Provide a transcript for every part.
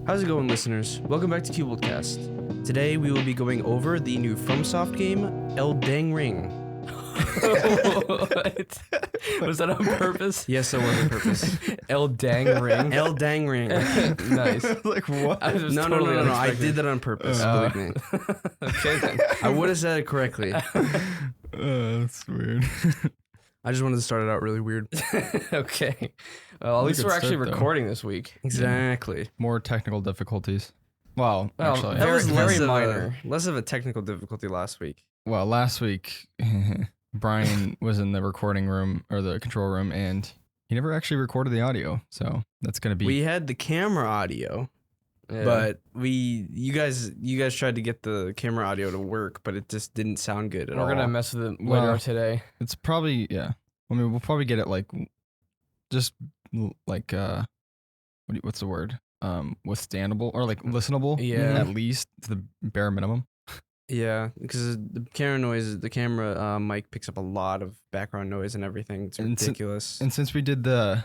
How's it going, listeners? Welcome back to CuboldCast. Today we will be going over the new FromSoft game, Elden Ring. What? Was that on purpose? Yes, that was on purpose. Elden Ring. Elden Ring. Nice. Like what? I was No, totally I unexpected. did that on purpose. Believe me. Okay then. I would have said it correctly. That's weird. I just wanted to start it out really weird. Okay. Well, at least Good we're actually start, though. recording this week. Exactly. More technical difficulties. Well, Well, actually, That was Very less minor. less of a technical difficulty last week. last week Brian was in the recording room or the control room, and he never actually recorded the audio. So that's gonna be. We had the camera audio, Yeah. but you guys tried to get the camera audio to work, but it just didn't sound good at all. we're gonna mess with it later Well, today. It's probably I mean, we'll probably get it just like what's the word? Withstandable or like listenable. Yeah. At least to the bare minimum. Yeah, because the camera mic picks up a lot of background noise and everything. It's And ridiculous. And since we did the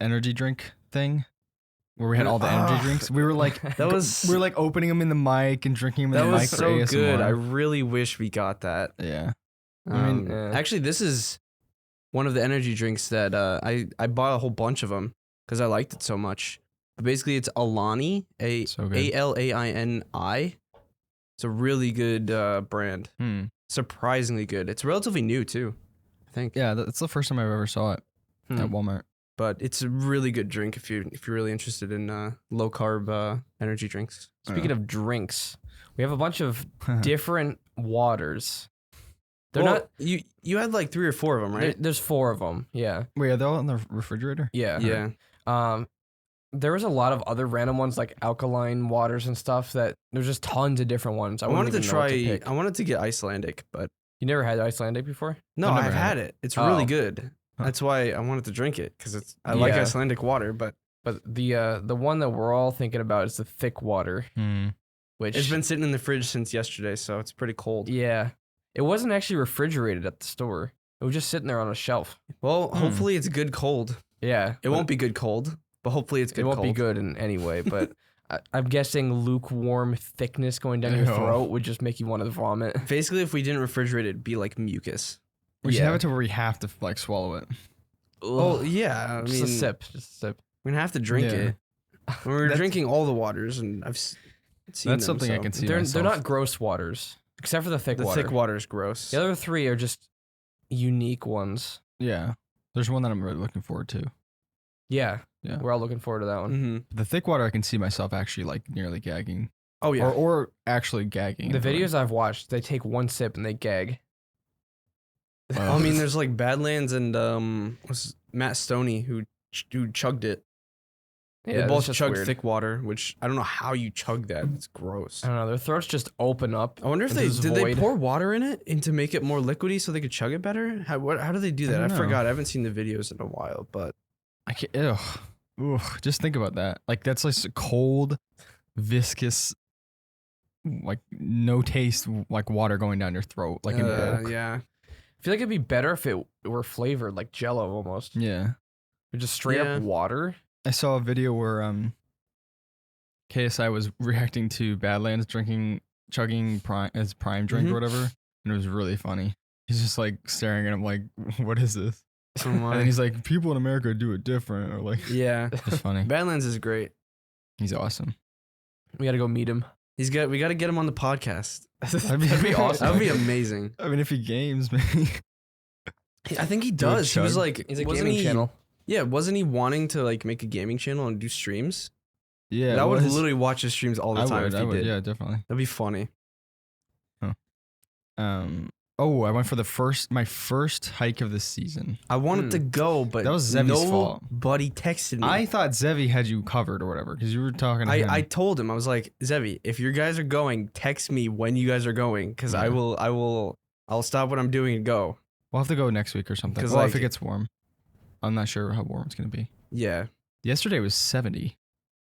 energy drink thing, where we had all the energy drinks, we were like we were like opening them in the mic and drinking them That in the was mic. for so good. ASMR. I really wish we got that. Yeah. I mean, yeah. Actually, this is one of the energy drinks that I bought a whole bunch of them because I liked it so much. But basically, it's Alani, So good. Alaini. It's a really good brand. Surprisingly good. It's relatively new too, I think. Yeah, that's the first time I ever saw it Hmm. at Walmart. But it's a really good drink if you're really interested in low carb energy drinks. Speaking of drinks, we have a bunch of different waters. They're Well, not. You had like 3 or 4 of them, right? There's 4 of them. Yeah. Wait, are they all in the refrigerator? Yeah. Yeah. There was a lot of other random ones like alkaline waters and stuff that there's just tons of different ones. I wanted to wouldn't even know what try. pick. I wanted to get Icelandic, but You never had Icelandic before? no, I've I've never had had it. It's Oh. really good. Huh. That's why I wanted to drink it because I like Yeah. Icelandic water, but But the one that we're all thinking about is the thick water, which it's been sitting in the fridge since yesterday, so it's pretty cold. yeah, it wasn't actually refrigerated at the store. It was just sitting there on a shelf. Well, hopefully it's good cold. Yeah, It won't be good cold, but hopefully it's good It won't cold. be good in any way, but I'm guessing lukewarm thickness going down your Ew. throat would just make you want to vomit. Basically, if we didn't refrigerate it, it'd be like mucus. We should Yeah. have it to where we have to like swallow it. Oh yeah, I Just mean, a sip, just a sip. we're gonna have to drink Yeah. it. We're That's- drinking all the waters, and I've seen That's them, something I so- can see. They're myself. not gross waters, except for the thick The water. thick water is gross. The other 3 are just unique ones. Yeah, there's one that I'm really looking forward to. Yeah, Yeah. we're all looking forward to that one. Mm-hmm. The thick water, I can see myself actually like nearly gagging, Oh yeah. or actually gagging. The in front of- videos I've watched, they take 1 sip and they gag. I mean, there's like Badlands and was Matt Stoney who chugged it. Yeah, They that's both just chugged weird. thick water, which I don't know how you chug that. It's gross. I don't know. Their throats just open up. I wonder if into they this did they void. pour water in it and to make it more liquidy so they could chug it better. How do they do I that? I don't know. forgot. I haven't seen the videos in a while, but I can't. Ugh. Just think about that. Like that's like cold, viscous, like no taste, like water going down your throat, like in bulk. yeah. I feel like it'd be better if it were flavored like Jello almost. Yeah. Or just straight Yeah. up water. I saw a video where KSI was reacting to Badlands chugging his prime drink Mhm. or whatever, and it was really funny. He's just like staring at him like, "What is this?" Oh And my. then he's like, "People in America do it different," or like, Yeah. it's funny. Badlands is great. He's awesome. We got to go meet him. We got to get him on the podcast. That'd be awesome. That would be amazing. I mean, if he games, maybe. I think he Do a does. He was chug. like, He's a wasn't gaming he, channel. Yeah, wasn't he wanting to like make a gaming channel and do streams? Yeah, I would well, literally watch his streams all the time if he did. Yeah, definitely. That'd be funny. Oh, I went for my first hike of the season. I wanted to go, but That was Zevi's fault. nobody texted me. I thought Zevi had you covered or whatever because you were talking to him. I told him, I was like, Zevi, if you guys are going, text me when you guys are going, because Yeah. I'll stop what I'm doing and go. We'll have to go next week or something. 'Cause, Well, if like- it gets warm. I'm not sure how warm it's gonna be. Yeah. Yesterday was 70.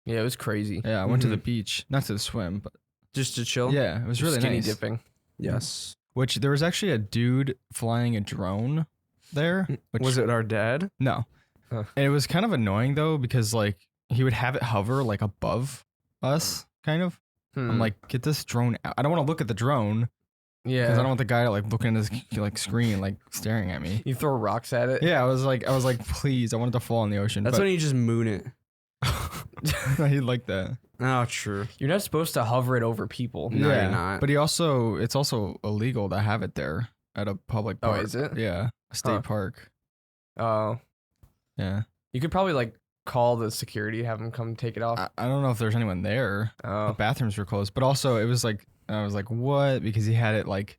Yeah, it was crazy. Yeah, I went to the Mhm. beach, not to the swim, but Just to chill. yeah, it was really Skinny nice. dipping. Yes. Which there was actually a dude flying a drone there. Which, Was it our dad? No. Huh. And it was kind of annoying though because like he would have it hover like above us, kind of. I'm like, get this drone out. I don't want to look at the drone yeah, because I don't want the guy to like looking at his like screen, like staring at me. you throw rocks at it. Yeah, I was like, please, I wanted to fall in the ocean. That's but when you just moon it. he'd like that. Oh, true. You're not supposed to hover it over people. No, you're not. But it's also illegal to have it there at a public Oh, park. is it? Yeah, a state Huh. park. Oh, Yeah. you could probably like call the security, have them come take it off. I don't know if there's anyone there. The Oh, bathrooms were closed, but also it was like I was like, what? Because he had it like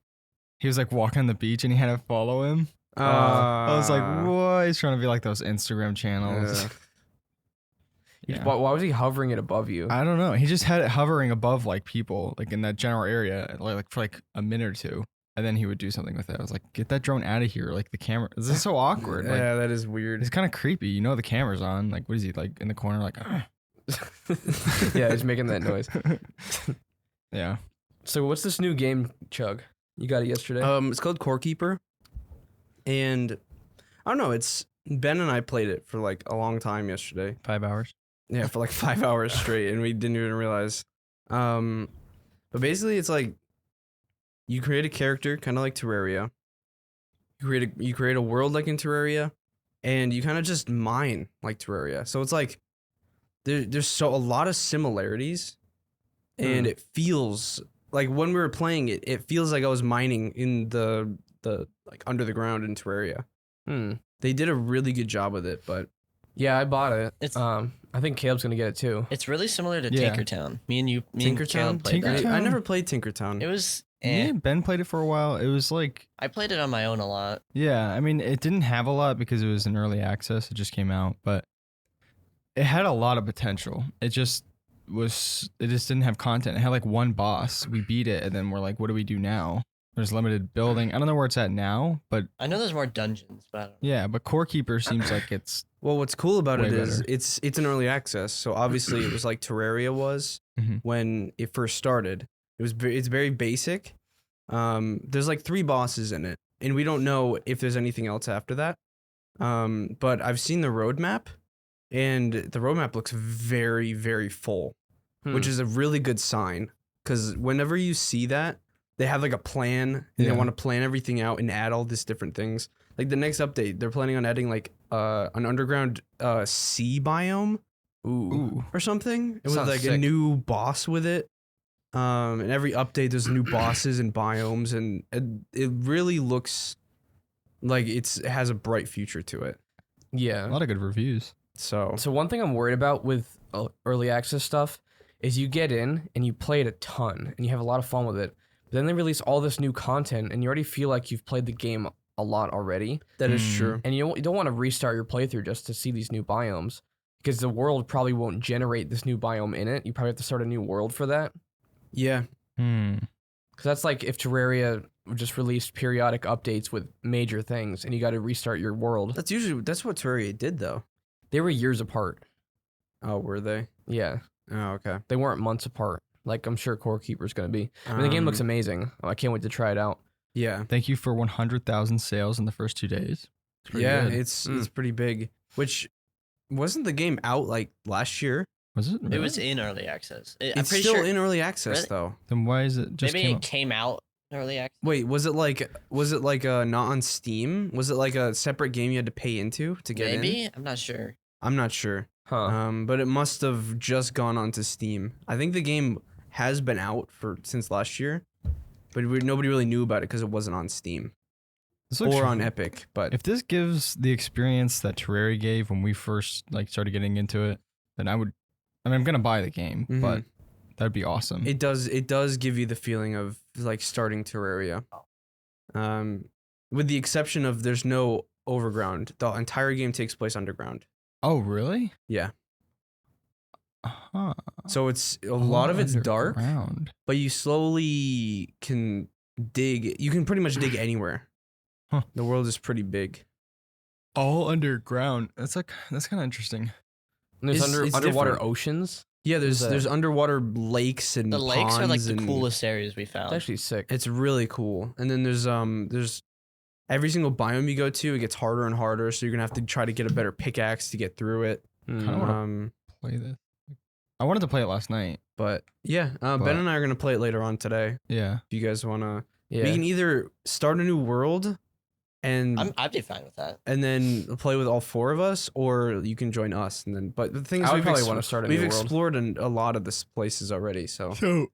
he was like walking on the beach and he had it follow him. I was like, what? He's trying to be like those Instagram channels. Yeah. why was he hovering it above you? I don't know. He just had it hovering above like people, like in that general area, like for like a minute or two, and then he would do something with it. I was like, get that drone out of here! Like the camera. This is so awkward. Like, Yeah, that is weird. it's kind of creepy. You know, the camera's on. Like, what is he like in the corner? Like, Yeah, he's making that noise. yeah. So what's this new game, Chug? You got it yesterday. It's called Core Keeper, and I don't know. It's Ben and I played it for like a long time yesterday. 5 hours. Yeah, for like 5 hours straight, and we didn't even realize. But basically, it's like you create a character, kind of like Terraria. You create a world like in Terraria, and you kind of just mine like Terraria. So it's like there's a lot of similarities, and it feels like when we were playing it, it feels like I was mining in the like under the ground in Terraria. They did a really good job with it, but Yeah, I bought it. It's- I think Caleb's gonna get it too. It's really similar to Yeah. Tinkertown. Me and Tinkertown? Caleb played that. Tinkertown? I never played Tinkertown. It was. Me and Ben played it for a while. It was like, I played it on my own a lot. yeah, I mean, it didn't have a lot because it was in early access. It just came out, but it had a lot of potential. It just didn't have content. It had like one boss. We beat it, and then we're like, what do we do now? There's limited building. I don't know where it's at now, but I know there's more dungeons, but I don't know. yeah, but Core Keeper seems like it's Well, what's cool about it Way is better. it's an early access, so obviously it was like Terraria was Mhm. when it first started. It's very basic. There's like 3 bosses in it, and we don't know if there's anything else after that. But I've seen the roadmap, and the roadmap looks very, very full, which is a really good sign. Because whenever you see that, they have like a plan, and they Yeah. want to plan everything out and add all these different things. Like the next update, they're planning on adding like an underground sea biome, ooh. or something. It was Sounds like a sick. new boss with it. And every update there's new bosses and biomes, and it really looks like it has a bright future to it. A Yeah. lot of good reviews. So So one thing I'm worried about with early access stuff is you get in and you play it a ton and you have a lot of fun with it. But then they release all this new content and you already feel like you've played the game a lot already. that is Mm. true. And you don't want to restart your playthrough just to see these new biomes because the world probably won't generate this new biome in it. You probably have to start a new world for that. Yeah. Because that's like if Terraria just released periodic updates with major things and you got to restart your world. That's what Terraria did though. They were years apart. Oh, were they? Yeah. Oh, okay. They weren't months apart. Like I'm sure Core Keeper's going to be. I mean, the game looks amazing. I can't wait to try it out. Yeah. Thank you for 100,000 sales in the first 2 days. It's pretty Yeah, good. it's pretty big. Which wasn't the game out like last year? Was it? It was in early access. I'm It's pretty still sure. in early access Really? though. Then why is it just Maybe came it out? came out in early access. Wait, was it like not on Steam? Was it like a separate game you had to pay into to get in? Maybe I'm not sure. I'm not sure. Huh. But it must have just gone onto Steam. I think the game has been out since last year, but nobody really knew about it because it wasn't on Steam This looks or on really- Epic. But If this gives the experience that Terraria gave when we first like started getting into it, then I'm gonna buy the game, Mhm. but that'd be awesome. it does give you the feeling of like starting Terraria. With the exception of there's no overground. The entire game takes place underground. Oh, really? Yeah. Uh-huh. So it's a lot of it's dark, Underground. but you slowly can dig. You can pretty much dig anywhere. Huh. The world is pretty big. All underground. That's kind of interesting. And there's it's underwater different. oceans. Yeah, Is that- there's underwater lakes and The lakes are like ponds the and- coolest areas we It's found. actually sick. It's really cool. And then there's every single biome you go to, it gets harder and harder. So you're gonna have to try to get a better pickaxe to get through it. Hmm. Kinda wanna- Um, play this. I wanted to play it last night. But yeah, But- Ben and I are gonna play it later on today. Yeah. If you guys wanna, Yeah. we can either start a new world, and I'd be fine with that. then play with all 4 of us, or you can join us. And then, but the thing is, I would we've probably want to start a new we've world. explored a lot of the places already. So So,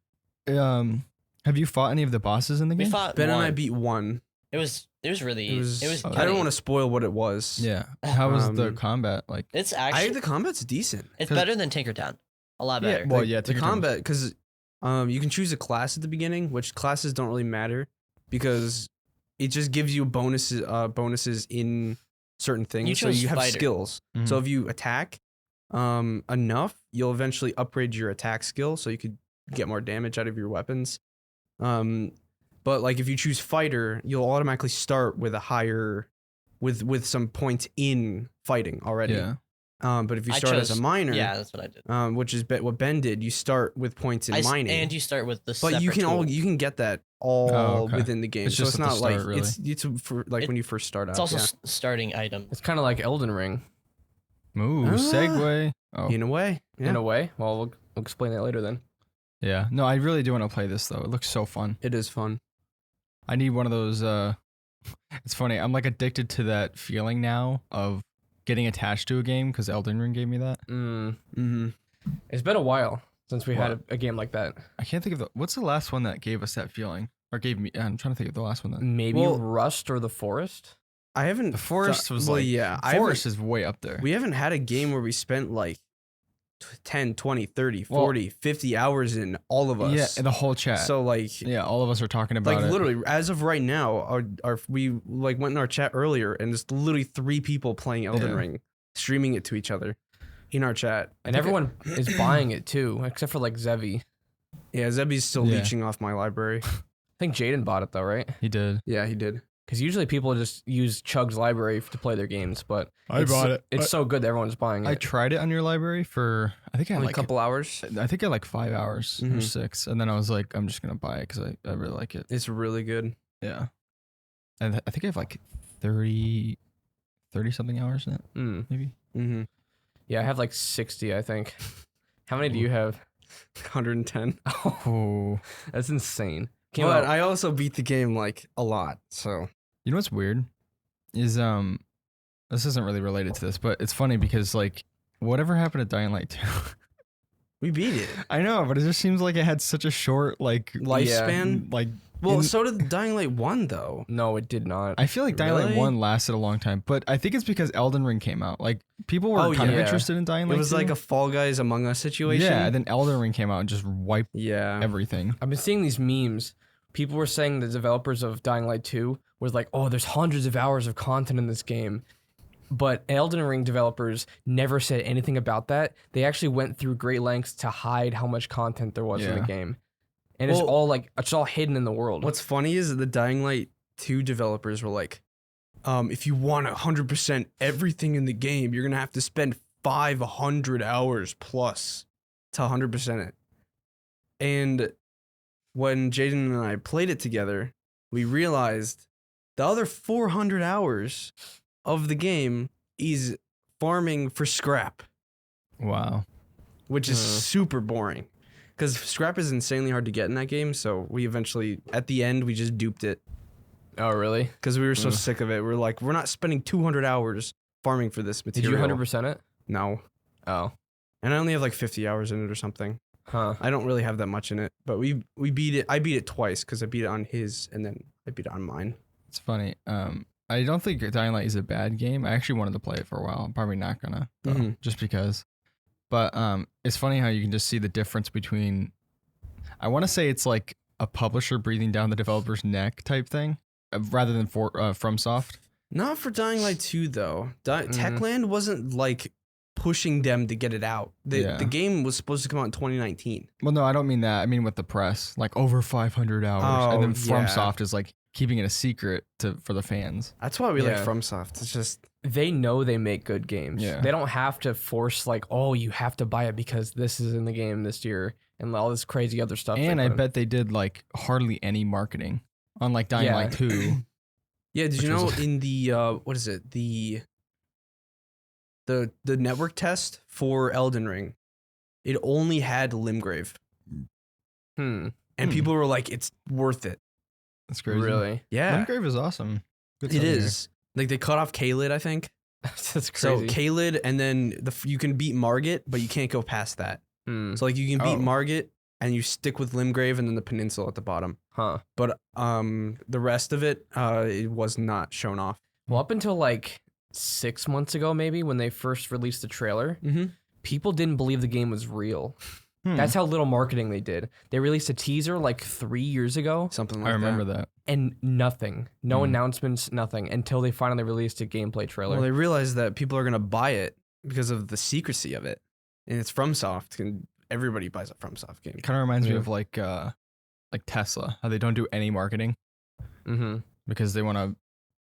have you fought any of the bosses in the We game? fought Ben and I one. beat one. It was really. It was. I gutty. don't want to spoil what it was. Yeah. How was the Um, combat like? It's I actually the combat's decent. it's 'cause- better than Tinkertown. A lot better. Well, Like, yeah, the Tinkertown was- combat, because you can choose a class at the beginning, which classes don't really matter because it just gives you bonuses in certain things. You So chose you have fighter. skills. Mhm. So if you attack enough, you'll eventually upgrade your attack skill, so you could get more damage out of your weapons. But like if you choose fighter, you'll automatically start with a higher, with some points in fighting already. Yeah. But if you I start as a chose- miner, Yeah, that's what I did. which is what Ben did, you start with points in mining, And you start with the. but you separate can tool. you can get that all okay. within the game. It's so just it's at the not like start, really. it's for like It- when you first start out. It's also yeah. starting item. It's kind of like Elden Ring Ooh, segue. Oh, in a way. Yeah. in a way. Well, we'll explain that later then. yeah. No, I really do want to play this though. It looks so fun. It is fun. I need one of those. It's funny. I'm like addicted to that feeling now of getting attached to a game because Elden Ring gave me that. Mm-hmm. It's been a while since we had What? a game like that. I can't think of what's the last one that gave us that feeling or gave me. I'm trying to think of the last one. That Maybe Well- Rust or The Forest. I haven't. The Forest was well, like yeah. I Forest is way up there. we haven't had a game where we spent like 10, 20, 30, Well- 40, 50 hours in all of us. Yeah, and the whole chat. So like. yeah, all of us are talking about Like it. literally, as of right now, we like went in our chat earlier, and there's literally 3 people playing Elden Yeah. Ring, streaming it to each other, in our chat. And everyone is buying it too, except for like Zevi. Yeah, Zebby's still Yeah. leeching off my library. I think Jaden bought it though, right? He did. Yeah, he did. Because usually people just use Chug's library to play their games, but I it's, bought it. It's so good that everyone's buying it. I tried it on your library for I think I had Only like a couple hours. I think I had like 5 hours or Mhm. 6, and then I was like, I'm just gonna buy it because I really like it. It's really good. Yeah, and I think I have like 30 something hours in it, Mm. maybe. Mm-hmm. Yeah, I have like 60, I think. How many do you have? 110. Oh, That's insane. Came But out. I also beat the game like a lot. So you know what's weird is this isn't really related to this, but it's funny because like whatever happened to Dying Light 2? we beat it. I know, but it just seems like it had such a short like Lifespan. like. Well, in- so did Dying Light 1 though. No, it did not. I feel like Dying Light Really? 1 lasted a long time, but I think it's because Elden Ring came out. Like people were Oh, kind of yeah. interested in Dying It Light was 2. like a Fall Guys Among Us situation. Yeah, and then Elden Ring came out and just wiped Yeah. everything. I've been seeing these memes. People were saying the developers of Dying Light 2 was like, oh, there's hundreds of hours of content in this game. But Elden Ring developers never said anything about that. They actually went through great lengths to hide how much content there was in the Yeah. game. And Well- it's all hidden in the world. What's funny is that the Dying Light 2 developers were like, if you want 100% everything in the game, you're going to have to spend 500 hours plus to 100% it. And when Jaden and I played it together, we realized the other 400 hours of the game is farming for scrap, Wow. which is Uh. super boring. Because scrap is insanely hard to get in that game, so we eventually, at the end, we just duped it. Oh, really? Because we were so Ugh. sick of it. We're like, we're not spending 200 hours farming for this Did material. you 100% it? No. Oh. And I only have like 50 hours in it or something. Huh. I don't really have that much in it. But we beat it. I beat it twice because I beat it on his and then I beat it on mine. It's funny. I don't think Dying Light is a bad game. I actually wanted to play it for a while. I'm probably not gonna, though, Mhm. just because. But it's funny how you can just see the difference between. I want to say it's like a publisher breathing down the developer's neck type thing, rather than FromSoft. Not for Dying Light 2, though. Mhm. Techland wasn't like pushing them to get it out. Yeah. The game was supposed to come out in 2019. Well, no, I don't mean that. I mean with the press, like over 500 hours, Oh, and then yeah. FromSoft is like keeping it a secret for the fans. That's why we like Yeah. FromSoft. It's just. They know they make good games. Yeah. They don't have to force like, oh, you have to buy it because this is in the game this year and all this crazy other stuff. they And I put in. bet they did like hardly any marketing on like Dying Yeah. Light 2. Yeah, did you Which know was- in the what is it? The the network test for Elden Ring, it only had Limgrave, and people were like, "It's worth it." That's crazy. Really? Yeah, Limgrave is awesome. Good it stuff here. is. Like they cut off Caelid, I think. That's So crazy. Caelid, and then you can beat Margit, but you can't go past that. So like you can beat Oh. Margit, and you stick with Limgrave, and then the peninsula at the bottom. Huh. But the rest of it, it was not shown off. Well, up until like 6 months ago, maybe when they first released the trailer, people didn't believe the game was real. That's how little marketing they did. They released a teaser like 3 years ago, Something like I remember that. and nothing, no announcements, nothing, until they finally released a gameplay trailer. Well, they realized that people are gonna buy it because of the secrecy of it, and it's FromSoft, and everybody buys a FromSoft game. Kind of reminds me of like Tesla, how they don't do any marketing because they want to.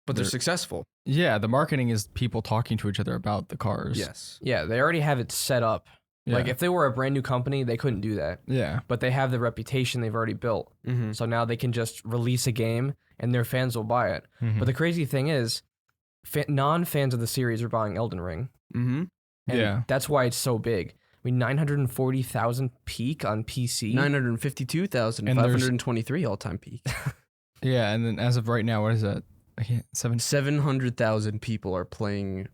But they're successful. Yeah, the marketing is people talking to each other about the cars. Yes. Yeah, they already have it set up. Yeah. Like if they were a brand new company, they couldn't do that. Yeah. But they have the reputation they've already built. So now they can just release a game and their fans will buy it. But the crazy thing is, non-fans of the series are buying Elden Ring. And Yeah. that's why it's so big. I mean, 940,000 peak on PC. 952,523 all-time peak. Yeah, and then as of right now, what is that? I can't. 700,000 people are playing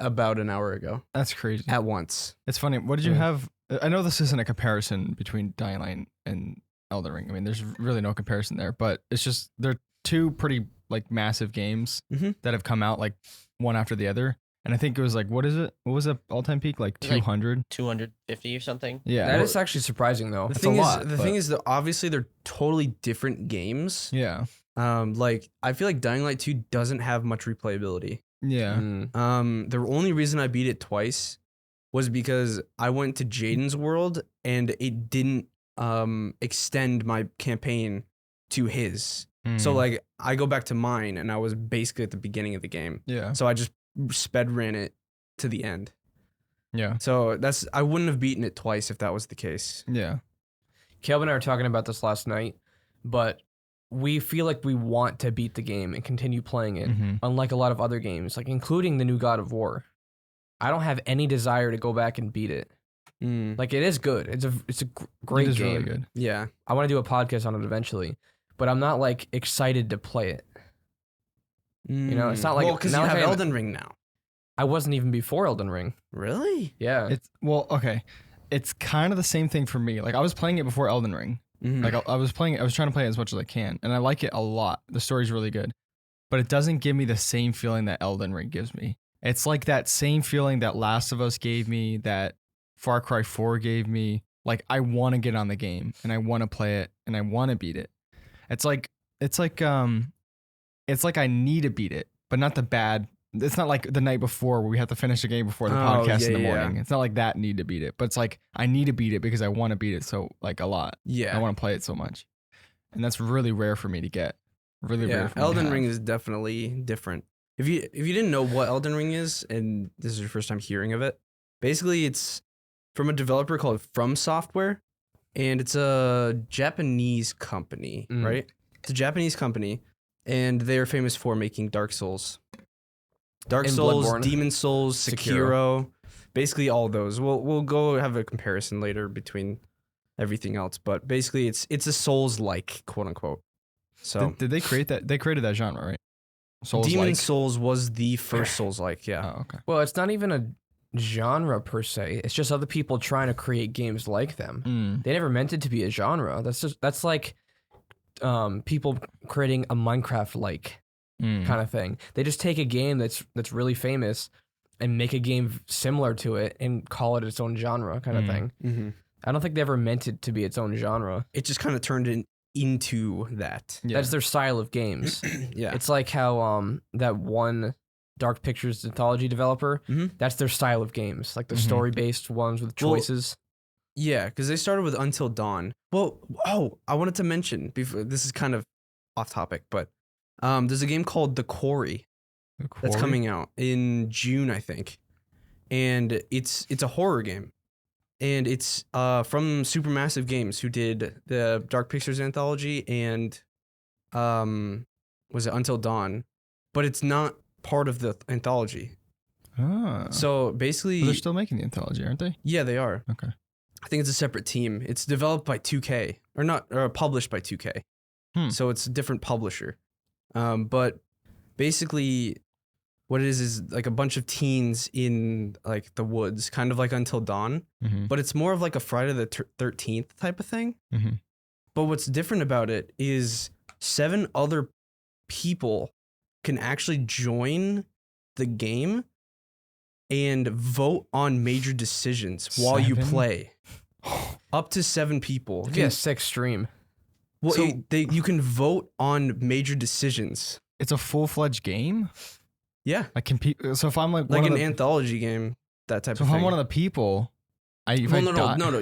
about an hour ago That's crazy. at once. It's funny. What did you have? I know this isn't a comparison between Dying Light and Elden Ring. I mean, there's really no comparison there, but it's just they're two pretty like massive games that have come out like one after the other. And I think it was like, what is it? What was the all-time peak? Like 200? 250 or something. Yeah. That is actually surprising, though. The It's thing a is, lot. the thing is that obviously they're totally different games. Yeah. Like I feel like Dying Light 2 doesn't have much replayability. Yeah. The only reason I beat it twice was because I went to Jaden's world and it didn't extend my campaign to his. So like I go back to mine and I was basically at the beginning of the game. Yeah. So I just sped ran it to the end. Yeah. So I wouldn't have beaten it twice if that was the case. Yeah. Caleb and I were talking about this last night, but we feel like we want to beat the game and continue playing it, unlike a lot of other games, like including the new God of War. I don't have any desire to go back and beat it. Like it is good. It's a great It is game. really good. Yeah. I want to do a podcast on it eventually, but I'm not like excited to play it. You know, it's not like because you not like have I am- Elden Ring now. I wasn't even before Elden Ring. Really? Yeah. Okay. It's kind of the same thing for me. Like I was playing it before Elden Ring. Like I was trying to play it as much as I can, and I like it a lot. The story's really good, but it doesn't give me the same feeling that Elden Ring gives me. It's like that same feeling that Last of Us gave me, that Far Cry 4 gave me. Like I want to get on the game and I want to play it and I want to beat it. It's like I need to beat it, but not the bad. It's not like the night before where we have to finish the game before the podcast in the morning. It's not like that need to beat it, but it's like I need to beat it because I want to beat it so like a lot. Yeah. I want to play it so much, and that's really rare for me to get. Really rare. For me to Elden have. Ring is definitely different. If you didn't know what Elden Ring is, and this is your first time hearing of it, basically it's from a developer called FromSoftware, and it's a Japanese company, right? It's a Japanese company, and they are famous for making Dark Souls. Dark And Souls, Bloodborne. Demon Souls, Sekiro, basically all those. We'll go have a comparison later between everything else, but basically it's a Souls-like, quote unquote. So Did they create that? They created that genre, right? Souls Demon like. Souls was the first Souls-like, yeah. Oh, okay. Well, it's not even a genre per se. It's just other people trying to create games like them. They never meant it to be a genre. That's like people creating a Minecraft-like kind of thing. They just take a game that's really famous and make a game similar to it and call it its own genre kind of thing. Mm-hmm. I don't think they ever meant it to be its own genre. It just kind of turned into that. Yeah. That's their style of games. Yeah. It's like how that one Dark Pictures anthology developer, that's their style of games, like the story-based ones with choices. Yeah, because they started with Until Dawn. Well, I wanted to mention, before this is kind of off topic, but there's a game called The Quarry that's coming out in June, I think. And it's a horror game. And it's from Supermassive Games, who did the Dark Pictures anthology and was it Until Dawn? But it's not part of the anthology. So basically, But they're still making the anthology, aren't they? yeah, they are. Okay. I think it's a separate team. It's developed by 2K or published by 2K. So it's a different publisher. But basically what it is like a bunch of teens in like the woods, kind of like Until Dawn, but it's more of like a Friday the 13th type of thing. But what's different about it is 7 other people can actually join the game and vote on major decisions while you 7? play. Up to 7 people. It'd be a sick stream. Well, So- you can vote on major decisions. It's a full-fledged game? Yeah, Like so if I'm like like one an of the, anthology game, that type so of if thing. I'm one of the people, if well, I die, no.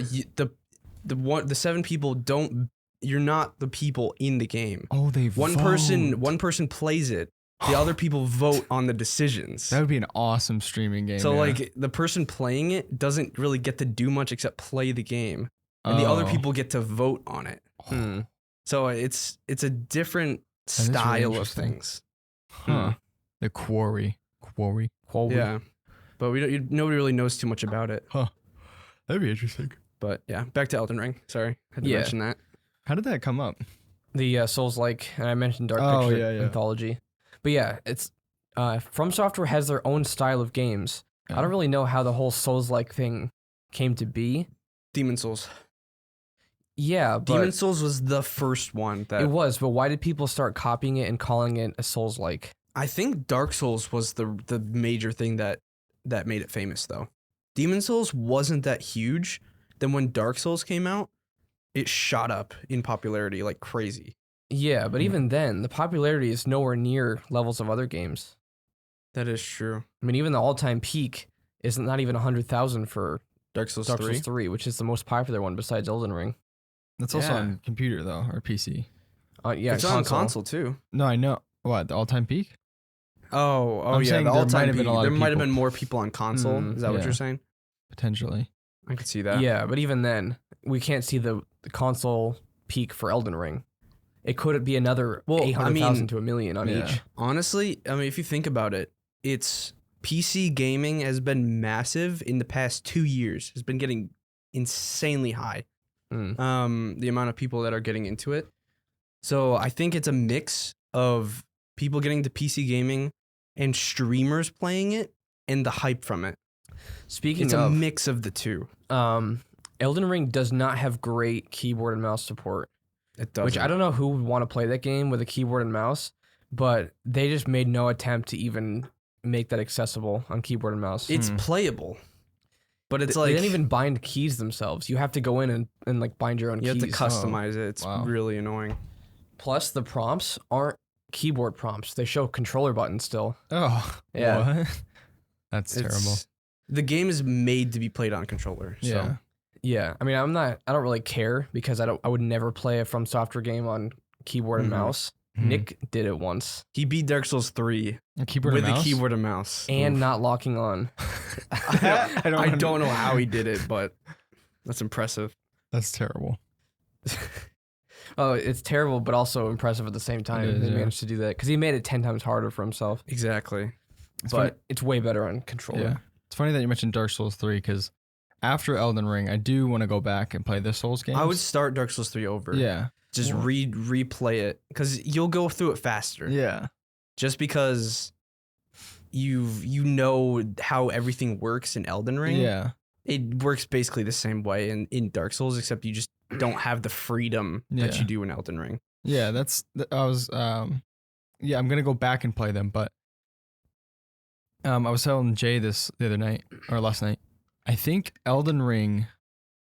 The 7 people don't. You're not the people in the game. Oh, they One vote. person plays it. The other people vote on the decisions. That would be an awesome streaming game. So yeah. like the person playing it doesn't really get to do much except play the game, and the other Oh. people get to vote on it. So it's a different is really style of interesting. things. Huh. The quarry. Yeah, but nobody really knows too much about it. Huh. That'd be interesting. But yeah, back to Elden Ring. Sorry, had to Yeah. mention that. How did that come up? The Souls-like, and I mentioned Dark Oh, Picture yeah. anthology. But yeah, it's FromSoftware has their own style of games. I don't really know how the whole Souls-like thing came to be. Demon Souls. Yeah, but Demon Souls was the first one that it was. But why did people start copying it and calling it a Souls-like? I think Dark Souls was the major thing that made it famous though. Demon Souls wasn't that huge. Then when Dark Souls came out, it shot up in popularity like crazy. Yeah, but even then, the popularity is nowhere near levels of other games. That is true. I mean, even the all-time peak is not even 100,000 for Dark Souls Dark 3. Souls 3, which is the most popular one besides Elden Ring. That's also Yeah. on computer though, or PC. Yeah, It's on console too. No, I know. What, the all-time peak? Oh I'm yeah, saying the there all-time might have been peak. a lot There of might have people. been more people on console. Is that what yeah. you're saying? Potentially. I could see that. Yeah, but even then, we can't see the console peak for Elden Ring. It could be another Well, I 800,000 mean, to a million on yeah. each. Honestly, I mean, if you think about it, it's PC gaming has been massive in the past 2 years. Has been getting insanely high. The amount of people that are getting into it. So I think it's a mix of people getting to PC gaming and streamers playing it and the hype from it. Speaking It's a of, mix of the two. Elden Ring does not have great keyboard and mouse support, It does. which I don't know who would want to play that game with a keyboard and mouse, but they just made no attempt to even make that accessible on keyboard and mouse. It's playable, but it's They like didn't even bind keys themselves. You have to go in and like bind your own you keys. have to customize it. It's wow. really annoying. Plus, the prompts aren't keyboard prompts. They show controller buttons still. Oh, Yeah. what? That's terrible. It's- The game is made to be played on controller. So. Yeah. Yeah, I mean, I don't really care because I would never play a FromSoftware game on keyboard and Mhm. mouse. Mhm. Nick did it once He beat Dark Souls 3 A keyboard with and a mouse? keyboard and mouse. and Oof. not locking on. I don't know how he did it, but that's impressive. That's terrible. Oh, it's terrible, but also impressive at the same time. It is, He yeah. managed to do that because he made it 10 times harder for himself. Exactly. It's but funny- it's way better on controller. Yeah. It's funny that you mentioned Dark Souls 3 because after Elden Ring, I do want to go back and play the Souls games. I would start Dark Souls 3 over. Yeah. Just replay it because you'll go through it faster. Yeah. Just because you know how everything works in Elden Ring. Yeah. It works basically the same way in Dark Souls, except you just don't have the freedom that Yeah. you do in Elden Ring. Yeah. I was, yeah, I'm going to go back and play them, but I was telling Jay this the other night or last night. I think Elden Ring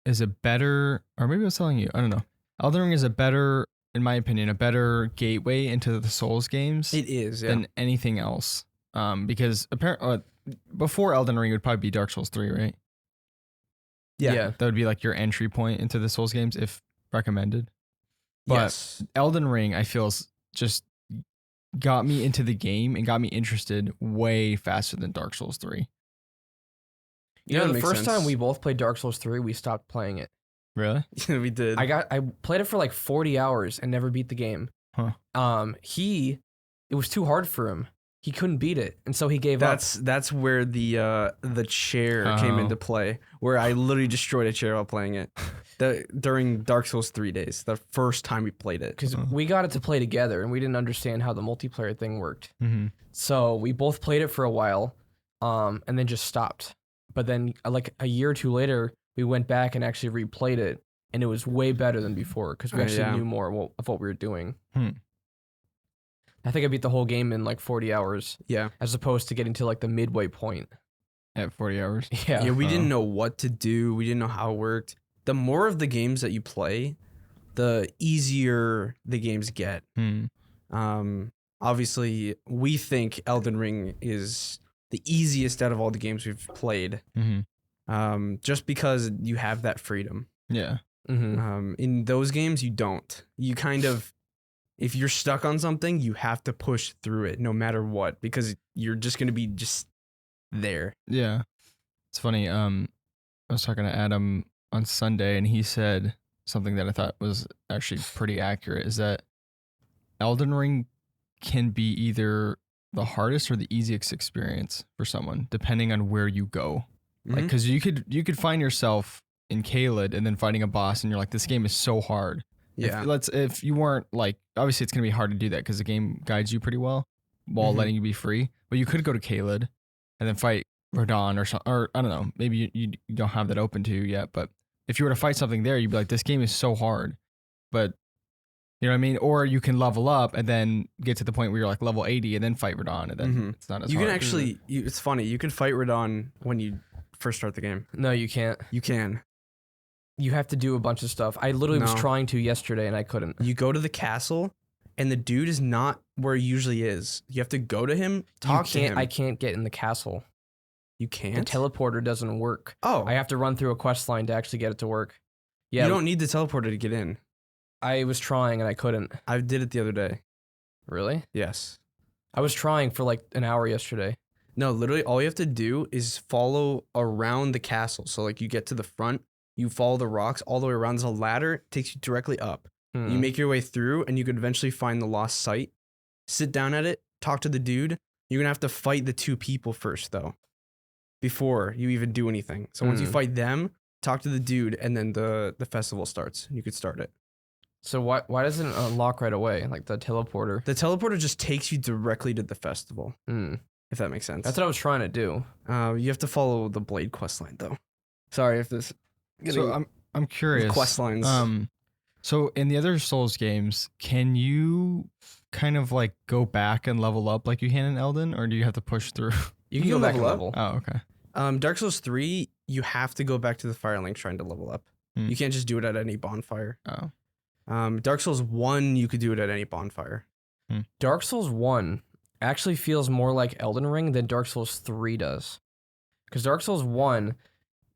is a better, or maybe I was telling you, I don't know. Elden Ring is a better, in my opinion, a better gateway into the Souls games It is, yeah. than anything else. Because apparently before Elden Ring it would probably be Dark Souls 3, right? Yeah. That would be like your entry point into the Souls games if recommended. But Yes. Elden Ring, I feel, just got me into the game and got me interested way faster than Dark Souls 3. You know, that the makes first sense. time we both played Dark Souls 3, we stopped playing it. Really? Yeah, we did. I played it for like 40 hours and never beat the game. Huh. It was too hard for him. he couldn't beat it, and so he gave up. That's where the chair came into play, where I literally destroyed a chair while playing it. During Dark Souls 3 days, the first time we played it. Because we got it to play together, and we didn't understand how the multiplayer thing worked. Mm-hmm. So we both played it for a while, and then just stopped. But then, like a year or two later, we went back and actually replayed it, and it was way better than before because we actually knew more of what we were doing. I think I beat the whole game in like 40 hours. Yeah. As opposed to getting to like the midway point. At 40 hours? Yeah. Yeah, we didn't know what to do. We didn't know how it worked. The more of the games that you play, the easier the games get. Obviously, we think Elden Ring is the easiest out of all the games we've played. Just because you have that freedom. Yeah. In those games, you don't. You kind of... If you're stuck on something, you have to push through it no matter what, because you're just going to be just there. Yeah. It's funny. I was talking to Adam on Sunday, and he said something that I thought was actually pretty accurate, is that Elden Ring can be either the hardest or the easiest experience for someone, depending on where you go. Like, because you could find yourself in Caelid and then fighting a boss, and you're like, this game is so hard. Yeah. If you weren't like, obviously it's gonna be hard to do that because the game guides you pretty well while letting you be free. But you could go to Caelid and then fight Rodon or I don't know, maybe you don't have that open to you yet. But if you were to fight something there, you'd be like, this game is so hard. But you know what I mean? Or you can level up and then get to the point where you're like level 80 and then fight Rodon, and then it's not as hard. You can actually, it's funny, you can fight Radon when you first start the game. No, you can't. You can. You have to do a bunch of stuff. I literally was trying to yesterday and I couldn't. You go to the castle and the dude is not where he usually is. You have to go to him, talk to him. I can't get in the castle. You can't? The teleporter doesn't work. Oh. I have to run through a quest line to actually get it to work. Yeah. You don't need the teleporter to get in. I was trying and I couldn't. I did it the other day. Really? Yes. I was trying for like an hour yesterday. No, literally all you have to do is follow around the castle. So like you get to the front, you follow the rocks all the way around. There's a ladder, it takes you directly up. You make your way through and you could eventually find the lost site. Sit down at it, talk to the dude. You're going to have to fight the two people first though, before you even do anything. So once you fight them, talk to the dude, and then the festival starts. You could start it. So why doesn't it unlock right away, like the teleporter? The teleporter just takes you directly to the festival, if that makes sense. That's what I was trying to do. You have to follow the Blade quest line though. Sorry if this... So I'm curious. Quest lines. So in the other Souls games, can you kind of like go back and level up like you can in Elden, or do you have to push through? You can go back and level. Oh, okay. Dark Souls 3, you have to go back to the Firelink Shrine to level up. You can't just do it at any bonfire. Dark Souls 1, you could do it at any bonfire. Dark Souls 1 actually feels more like Elden Ring than Dark Souls 3 does. Because Dark Souls 1,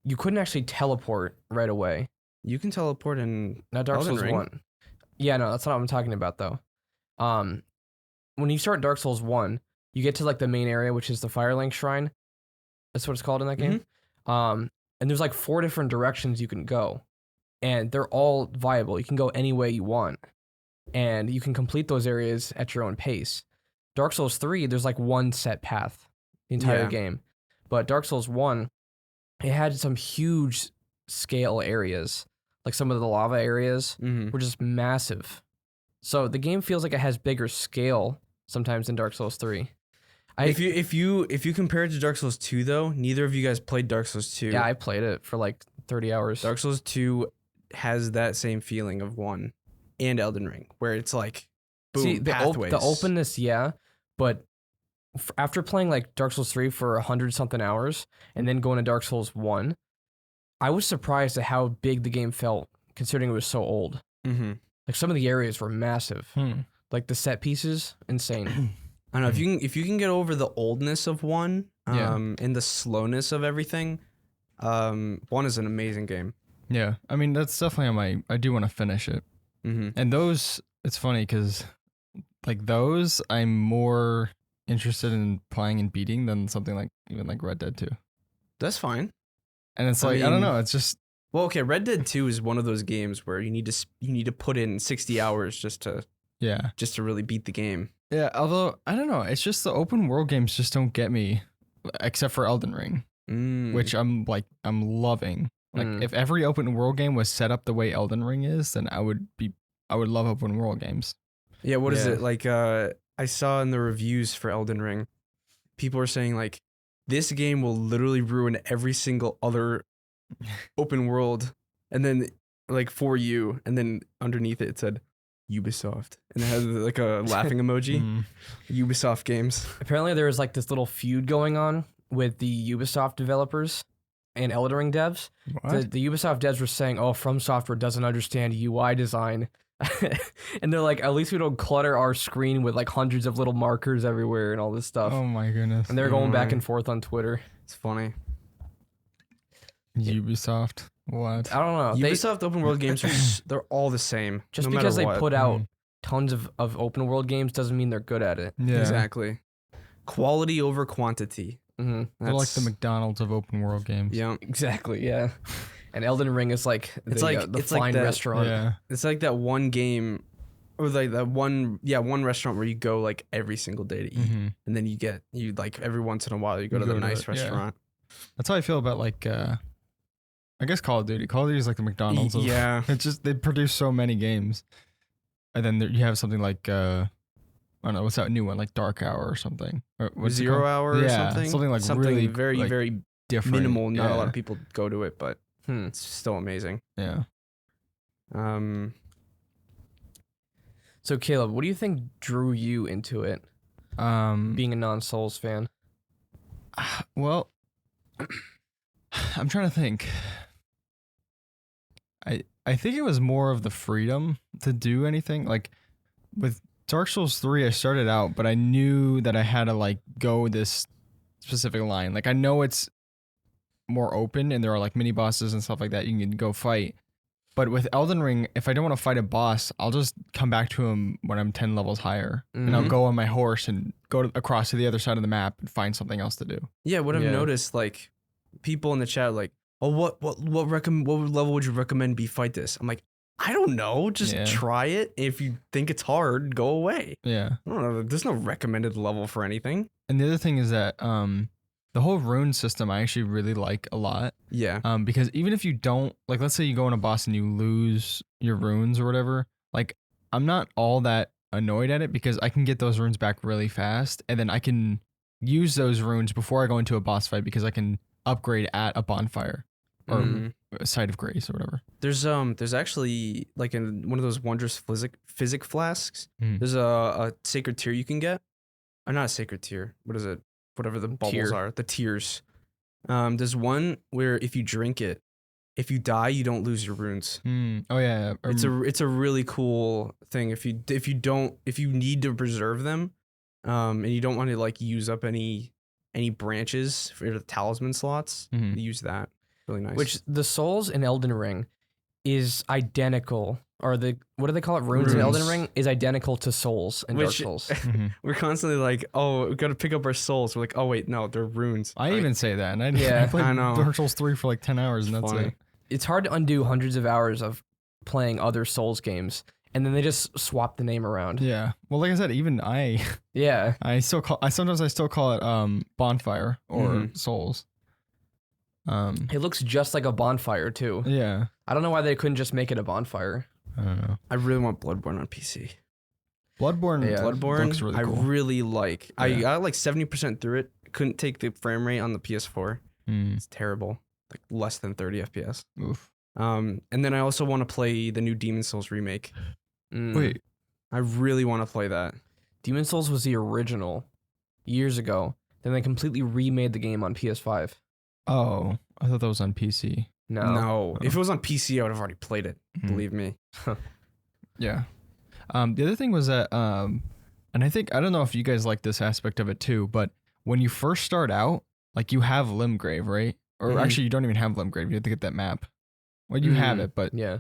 you couldn't actually teleport right away. You can teleport in Dark Elden Souls Ring. 1. Yeah, no, that's not what I'm talking about though. When you start Dark Souls 1, you get to like the main area, which is the Firelink Shrine. That's what it's called in that game. And there's like 4 different directions you can go. And they're all viable. You can go any way you want. And you can complete those areas at your own pace. Dark Souls 3, there's like one set path the entire game. But Dark Souls 1, it had some huge scale areas. Like some of the lava areas were just massive. So the game feels like it has bigger scale sometimes than Dark Souls 3. If you compare it to Dark Souls 2 though, neither of you guys played Dark Souls 2. Yeah, I played it for like 30 hours. Dark Souls 2 has that same feeling of 1 and Elden Ring, where it's like, boom, See, pathways. The openness, yeah, but after playing like Dark Souls 3 for 100 something hours and then going to Dark Souls 1, I was surprised at how big the game felt considering it was so old. Like some of the areas were massive. Like the set pieces, insane. I don't know, if you can get over the oldness of 1 and the slowness of everything, 1 is an amazing game. Yeah, I mean, that's definitely on my... I do want to finish it. And those... It's funny because like those, I'm more interested in playing and beating than something like even like Red Dead 2. That's fine. And it's like, I don't know, it's just... Well, okay, Red Dead 2 is one of those games where you need to put in 60 hours just to really beat the game. Yeah, although I don't know, it's just the open world games just don't get me, except for Elden Ring, which I'm loving. Like if every open world game was set up the way Elden Ring is, then I would love open world games. Yeah, what is it? Like I saw in the reviews for Elden Ring, people are saying like this game will literally ruin every single other open world, and then like for you, and then underneath it said Ubisoft, and it has like a laughing emoji. Ubisoft games. Apparently, there was like this little feud going on with the Ubisoft developers and Elden Ring devs. The Ubisoft devs were saying, "Oh, FromSoftware doesn't understand UI design," and they're like, "At least we don't clutter our screen with like hundreds of little markers everywhere and all this stuff." Oh my goodness! And they're going back and forth on Twitter. It's funny. Ubisoft. What? I don't know. Ubisoft open world games they're all the same. Just no because matter they what. put out tons of open world games doesn't mean they're good at it. Yeah. Exactly. Quality over quantity. Mm-hmm. They're like the McDonald's of open world games. Yeah. Exactly. Yeah. And Elden Ring is like It's the like fine that- restaurant. Yeah. It's like that one game, or like that one restaurant where you go like every single day to eat, and then you like every once in a while you go to the nice it, yeah. restaurant. That's how I feel about like I guess Call of Duty. Call of Duty is like the McDonald's. Of, Yeah. It's just they produce so many games, and then you have something like I don't know what's that new one like Dark Hour or something. Or what's it 0 called? hour or Yeah, something. something like really, very like, very different. minimal. Not a lot Yeah. of people go to it, but Hmm. it's still amazing. Yeah. So Caleb, what do you think drew you into it? Being a non-Souls fan. Well, I'm trying to think. I think it was more of the freedom to do anything. Like with Dark Souls 3, I started out, but I knew that I had to like go this specific line. Like I know it's more open and there are like mini bosses and stuff like that you can go fight. But with Elden Ring, if I don't want to fight a boss, I'll just come back to him when I'm 10 levels higher. And I'll go on my horse and go across to the other side of the map and find something else to do. Yeah, what I've noticed, like people in the chat, like, oh, what level would you recommend be fight this? I'm like, I don't know, just try it. If you think it's hard, go away. Yeah, I don't know. There's no recommended level for anything. and the other thing is that the whole rune system I actually really like a lot. Yeah. Because even if you don't like, let's say you go on a boss and you lose your runes or whatever, like I'm not all that annoyed at it because I can get those runes back really fast, and then I can use those runes before I go into a boss fight because I can upgrade at a bonfire or a site of grace or whatever. There's actually like in one of those wondrous physic flasks. Mm. There's a sacred tier you can get. Or not a sacred tier. What is it? Whatever the bubbles are, the tiers. There's one where if you drink it, if you die, you don't lose your runes. Oh yeah, It's a really cool thing. If you need to preserve them, and you don't want to like use up any branches for the talisman slots, use that. Really nice. Which the Souls in Elden Ring is identical, or what do they call it? Runes in Elden Ring is identical to Souls and Dark Souls. We're constantly like, oh, we got to pick up our souls. We're like, oh wait, no, they're runes. I even say that, and I played I know. Dark Souls 3 for like 10 hours, and that's Funny. it. It's hard to undo hundreds of hours of playing other Souls games, and then they just swap the name around. Yeah. Well, like I said, even I sometimes I still call it Bonfire or Souls. It looks just like a bonfire too. Yeah. I don't know why they couldn't just make it a bonfire. I don't know. I really want Bloodborne on PC. Bloodborne looks really cool. I really like. Yeah. I got like 70% through it. Couldn't take the frame rate on the PS4. It's terrible. Like less than 30 FPS. Oof. And then I also want to play the new Demon Souls remake. Wait. I really want to play that. Demon Souls was the original years ago. Then they completely remade the game on PS5. Oh, I thought that was on PC. No. If it was on PC, I would have already played it. Believe me. Yeah. The other thing was that, and I don't know if you guys like this aspect of it too, but when you first start out, like you have Limgrave, right? Or actually, you don't even have Limgrave. You have to get that map. Well, you have it, but yeah.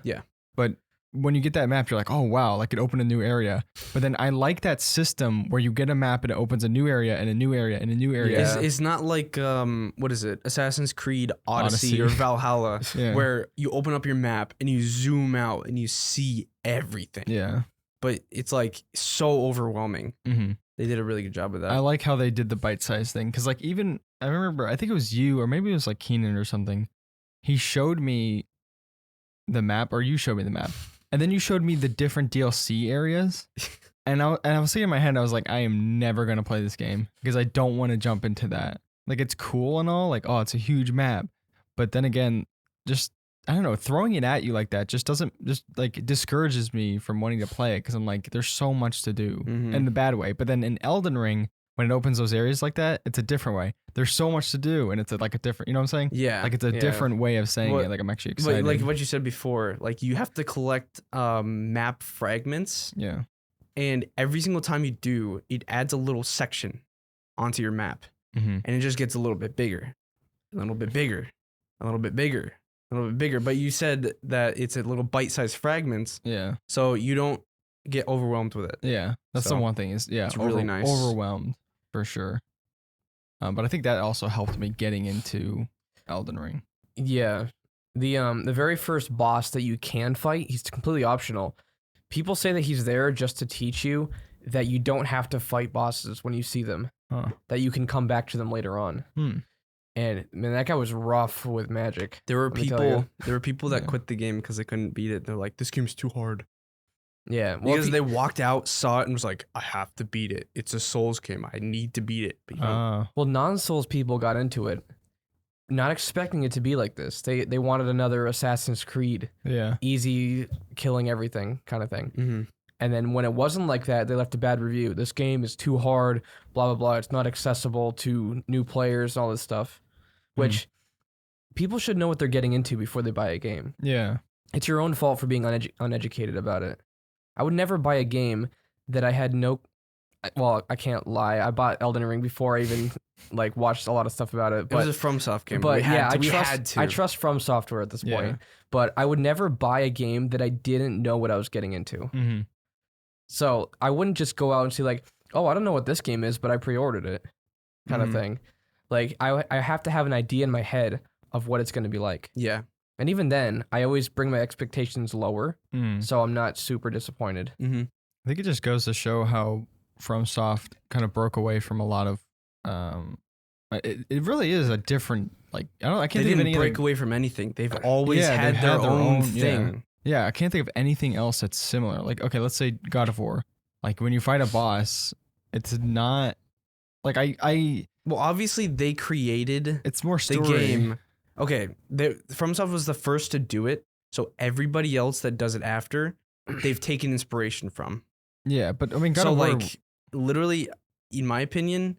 But when you get that map, you're like, oh wow, like it opened a new area. But then I like that system where you get a map and it opens a new area and a new area and a new area. Yeah. It's not like what is it? Assassin's Creed Odyssey. Or Valhalla, Yeah. where you open up your map and you zoom out and you see everything. Yeah. but it's like so overwhelming. Mm-hmm. They did a really good job with that. I like how they did the bite-sized thing because like even I remember I think it was you or maybe it was like Keenan or something. He showed me the map, or you showed me the map, and then you showed me the different DLC areas. And I was thinking in my head, I was like, I am never gonna play this game because I don't want to jump into that. Like it's cool and all, like, oh, it's a huge map, but then again, just I don't know, throwing it at you like that just like discourages me from wanting to play it because I'm like, there's so much to do in the bad way. But then in Elden Ring, when it opens those areas like that, it's a different way. There's so much to do, and it's like a different, you know what I'm saying? Yeah. Like it's a different way of saying it. Like I'm actually excited. But like what you said before, like you have to collect map fragments. Yeah. And every single time you do, it adds a little section onto your map. Mm-hmm. And it just gets a little bit bigger, a little bit bigger, a little bit bigger, a little bit bigger. But you said that it's a little bite-sized fragments. Yeah. So you don't get overwhelmed with it. Yeah. That's So, the one thing is, yeah, it's really nice. Overwhelmed for sure. But I think that also helped me getting into Elden Ring. Yeah. The very first boss that you can fight, he's completely optional. People say that he's there just to teach you that you don't have to fight bosses when you see them. Huh. That you can come back to them later on. And man, that guy was rough with magic. There were let me tell you. people that Yeah. quit the game because they couldn't beat it. They're like, this game's too hard. Yeah. Well, Because they walked out, saw it, and was like, I have to beat it. It's a Souls game. I need to beat it. But you don't. well, non-Souls people got into it, not expecting it to be like this. They wanted another Assassin's Creed, Yeah. easy killing everything kind of thing. Mm-hmm. And then when it wasn't like that, they left a bad review. This game is too hard, blah, blah, blah. It's not accessible to new players and all this stuff, which people should know what they're getting into before they buy a game. Yeah. It's your own fault for being uneducated about it. I would never buy a game that I had no... Well, I can't lie. I bought Elden Ring before I even like watched a lot of stuff about it. It But, was a FromSoft game. but we had yeah, to. We had to. I trust FromSoftware at this Yeah. point. But I would never buy a game that I didn't know what I was getting into. Mm-hmm. So I wouldn't just go out and see like, oh, I don't know what this game is, but I pre-ordered it, kind of thing. Like I have to have an idea in my head of what it's going to be like. Yeah. And even then, I always bring my expectations lower, Mm. so I'm not super disappointed. Mm-hmm. I think it just goes to show how FromSoft kind of broke away from a lot of. It really is a different like I can't They think of didn't any break other, away from anything. They've always Yeah, had they've their had their own own- thing. Yeah, I can't think of anything else that's similar. Like okay, let's say God of War. Like when you fight a boss, it's not like I Well, obviously they created it's more the story. game. Okay, FromSoft was the first to do it, so everybody else that does it after, they've taken inspiration from. Yeah, but I mean God So of War. like, literally, in my opinion,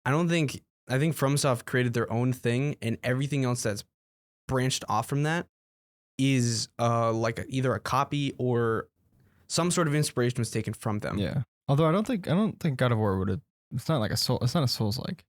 I think FromSoft created their own thing, and everything else that's branched off from that is like either a copy or some sort of inspiration was taken from them. Yeah. Although I don't think God of War would have. It's not like a soul. It's not a Souls like.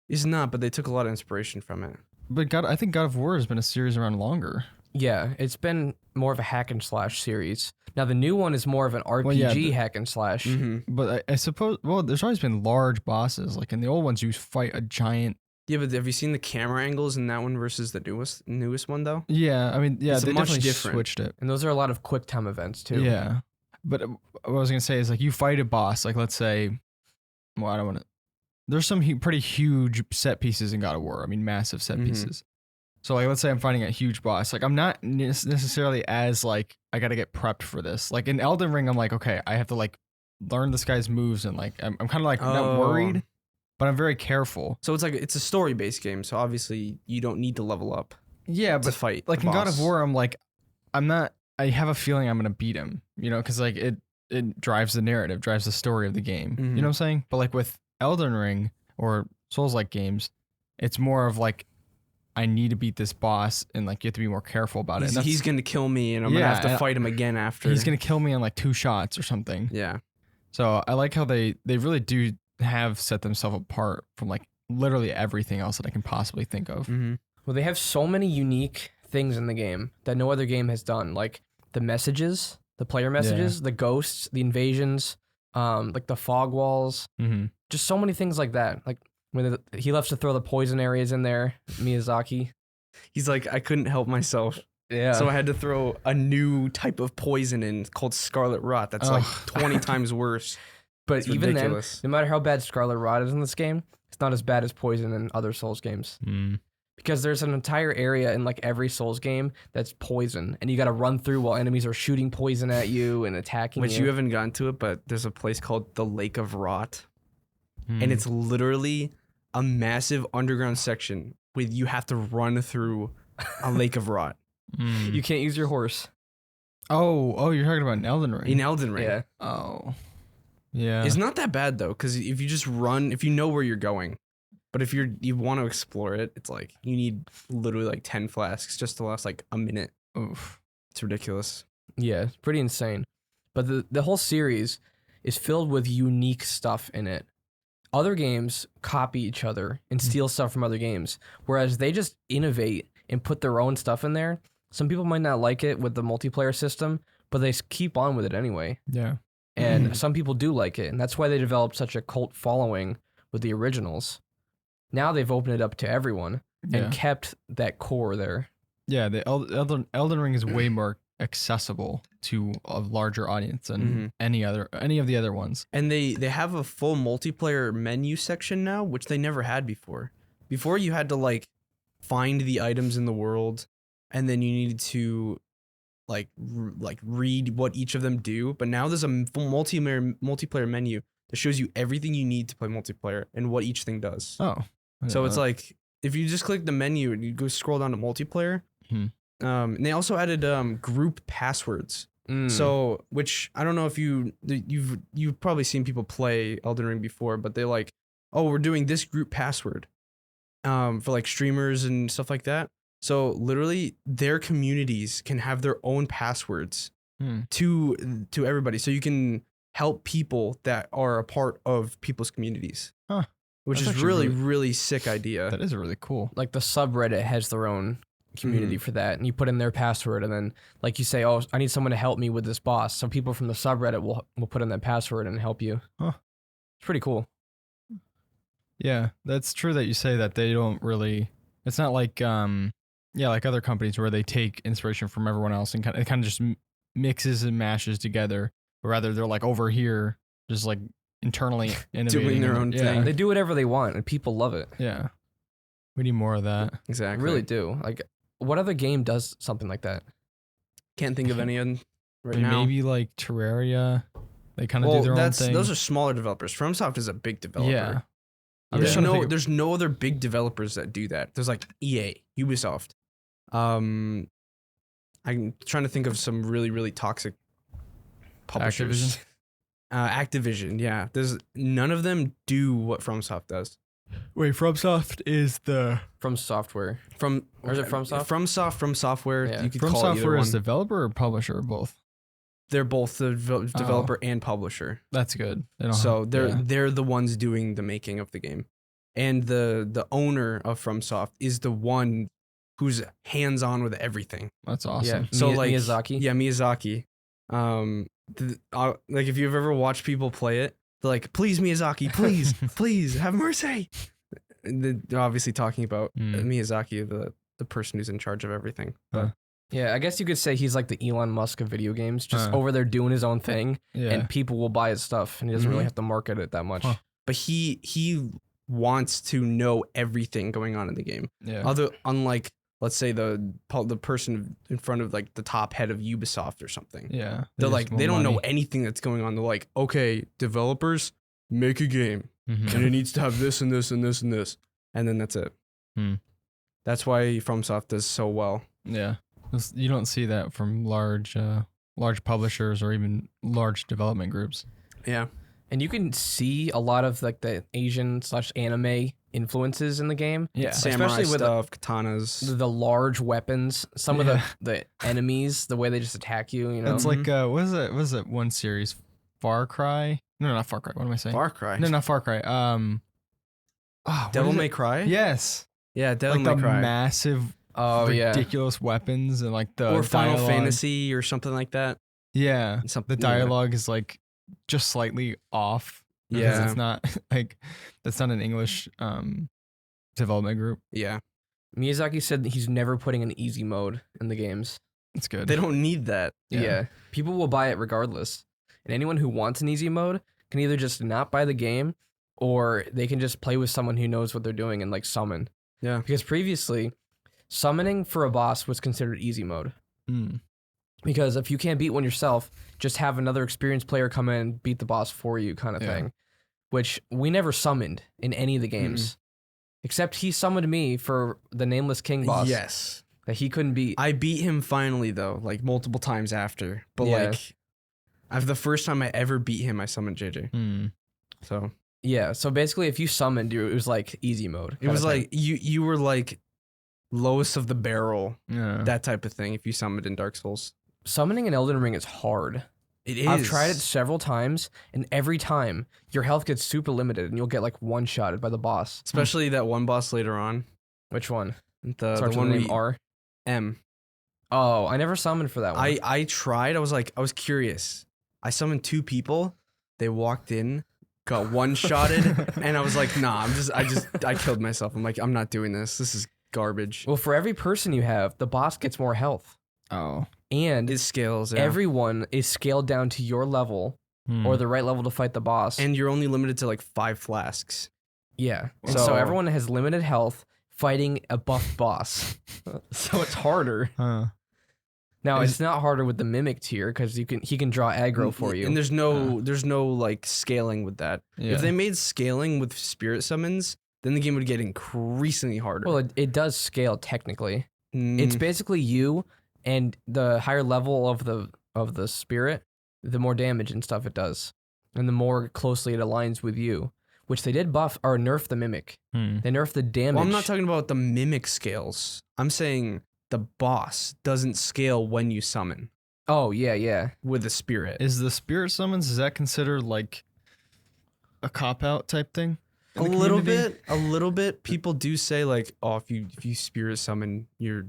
It's not, but they took a lot of inspiration from it. But I think God of War has been a series around longer. Yeah, it's been more of a hack and slash series. Now the new one is more of an RPG hack and slash. Mm-hmm. But I suppose there's always been large bosses. Like in the old ones, you fight a giant. Yeah, but have you seen the camera angles in that one versus the newest one though? Yeah, I mean, yeah, It's they much definitely different. switched it. And those are a lot of quick time events too. Yeah, but what I was gonna say is like you fight a boss. Like let's say, well, I don't want to. There's some pretty huge set pieces in God of War. I mean, massive set Mhm. pieces. So like, let's say I'm fighting a huge boss. Like I'm not necessarily as like I got to get prepped for this. Like in Elden Ring, I'm like, okay, I have to like learn this guy's moves and like I'm kind of like not worried, but I'm very careful. So it's a story based game, so obviously you don't need to level up Yeah, to but fight. like the in God boss. of War, I'm like, I'm not. I have a feeling I'm gonna beat him. You know, because like it drives the narrative, drives the story of the game. Mhm. You know what I'm saying? But like with Elden Ring or Souls-like games, it's more of like I need to beat this boss, and like you have to be more careful about it. And He's gonna kill me, and I'm gonna Yeah, have to and fight him again after. he's gonna kill me in like 2 shots or something. Yeah. So I like how they really do have set themselves apart from like literally everything else that I can possibly think of. Mm-hmm. Well, they have so many unique things in the game that no other game has done. Like the messages, the player messages, the ghosts, the invasions, like the fog walls, Mm-hmm. just so many things like that. Like when he loves to throw the poison areas in there, Miyazaki. He's like, I couldn't help myself. Yeah. So I had to throw a new type of poison in called Scarlet Rot. That's like 20 times worse. But It's even ridiculous. then, no matter how bad Scarlet Rot is in this game, it's not as bad as poison in other Souls games. Because there's an entire area in like every Souls game that's poison, and you got to run through while enemies are shooting poison at you and attacking Which you. you haven't gotten to it, but there's a place called the Lake of Rot. And it's literally a massive underground section where you have to run through a Lake of Rot. You can't use your horse. Oh, you're talking about an Elden Ring. In Elden Ring. Yeah. Oh. Yeah. It's not that bad though, because if you just run, if you know where you're going, but if you want to explore it, it's like you need literally like 10 flasks just to last like a minute. Oof. It's ridiculous. Yeah, it's pretty insane. But the whole series is filled with unique stuff in it. Other games copy each other and steal stuff from other games, whereas they just innovate and put their own stuff in there. Some people might not like it with the multiplayer system, but they keep on with it anyway. Yeah. And some people do like it, and that's why they developed such a cult following with the originals. Now they've opened it up to everyone and kept that core there. Yeah, the Elden Ring is way more accessible to a larger audience than any of the other ones. And they have a full multiplayer menu section now, which they never had before. Before you had to like find the items in the world, and then you needed to like read what each of them do. But now there's a full multiplayer menu that shows you everything you need to play multiplayer and what each thing does. Oh, So it's like if you just click the menu and you go scroll down to multiplayer, and they also added group passwords. So, which I don't know if you've probably seen people play Elden Ring before, but they're like, oh, we're doing this group password, for like streamers and stuff like that. So literally, their communities can have their own passwords to everybody, so you can help people that are a part of people's communities. Which That's is actually really sick idea. that is really cool. Like the subreddit has their own community for that, and you put in their password, and then like you say, oh, I need someone to help me with this boss. So people from the subreddit will put in that password and help you. It's pretty cool. Yeah, that's true that you say that. They don't really. It's not like like other companies where they take inspiration from everyone else and it kind of just mixes and mashes together. Or rather, they're like over here, just like internally innovating. Doing their own thing. They do whatever they want, and people love it. Yeah, we need more of that. I Exactly. really do. Like, what other game does something like that? Can't think of any right now. Maybe like Terraria. They kind of do their own thing. Those are smaller developers. FromSoft is a big developer. Yeah. There's no other big developers that do that. There's like EA, Ubisoft. I'm trying to think of some really, really toxic publishers. Activision, yeah. There's none of them do what FromSoft does. Wait, FromSoft is the FromSoftware. Or is it FromSoft? FromSoftware. Yeah. You could call it either FromSoftware is one. developer or publisher or both. They're both the developer and publisher. That's good. They don't So have- they're the ones doing the making of the game, and the owner of FromSoft is the one who's hands on with everything. That's awesome. Yeah. So like Miyazaki. Yeah, Miyazaki. Like if you've ever watched people play it, they're like, "Please, Miyazaki, please, please have mercy." And they're obviously talking about Miyazaki, the person who's in charge of everything. But Yeah, I guess you could say he's like the Elon Musk of video games, just over there doing his own thing, and people will buy his stuff, and he doesn't really have to market it that much. but he wants to know everything going on in the game. Yeah. Unlike let's say the person in front of like the top head of Ubisoft or something. Yeah. They're just like more they don't know money. anything that's going on. They're like, okay, developers, make a game, and it needs to have this and this and this and this, and then that's it. That's why FromSoft does so well. Yeah. You don't see that from large publishers or even large development groups. Yeah. And you can see a lot of like the Asian/anime influences in the game. Yeah. Samurai Especially with stuff, katanas. the large weapons, some of the enemies, the way they just attack you, you know. It's like what is it one series? Far Cry? No, not Far Cry. What am I saying? Far Cry. No, not Far Cry. Devil what is May it? Cry? Yes. Yeah, Devil Like May the Cry. massive oh yeah. ridiculous weapons and like the or Final dialogue. Fantasy or something like that. Yeah. Something The dialogue is like just slightly off. Because Yeah. it's not like that's not an English development group. Yeah. Miyazaki said that he's never putting an easy mode in the games. It's good. They don't need that. Yeah. People will buy it regardless. And anyone who wants an easy mode can either just not buy the game or they can just play with someone who knows what they're doing and like summon. Yeah. Because previously, summoning for a boss was considered easy mode. Mm. Because if you can't beat one yourself, just have another experienced player come in and beat the boss for you kind of thing. Which we never summoned in any of the games. Except he summoned me for the Nameless King boss. Yes. That he couldn't beat. I beat him finally though, like multiple times after. But Yeah. like, after the first time I ever beat him, I summoned JJ. Mm. So Yeah, so basically if you summoned, it was like easy mode. it kinda was thing. like you were like lowest of the barrel, Yeah. that type of thing. If you summoned in Dark Souls, Summoning in Elden Ring is hard. it is. I've tried it several times, and every time your health gets super limited, and you'll get like one-shotted by the boss. especially that one boss later on. Which one? The Starts one with the we name R. M. Oh, I never summoned for that one. I tried. I was curious. I summoned 2 people. They walked in, got one-shotted, and I was like, nah. I killed myself. I'm like, I'm not doing this. This is garbage. Well, for every person you have, the boss gets more health, Oh. and It scales. Yeah. everyone is scaled down to your level Hmm. or the right level to fight the boss. and you're only limited to like 5 flasks. yeah, and So- so everyone has limited health fighting a buff boss, so it's harder. Huh. Now Is- it's not harder with the mimic tier because he can draw aggro for you. And there's no like scaling with that. Yeah. If they made scaling with spirit summons, then the game would get increasingly harder. Well, it does scale technically. It's Mm, basically you, and the higher level of the spirit, the more damage and stuff it does, and the more closely it aligns with you. Which they did buff or nerf the mimic. Hmm. They nerfed the damage. well, I'm not talking about the mimic scales. I'm saying the boss doesn't scale when you summon Oh yeah. with the spirit. Is the spirit summons, is that considered like a cop-out type thing? A little bit. People do say like, oh, if you spirit summon, you're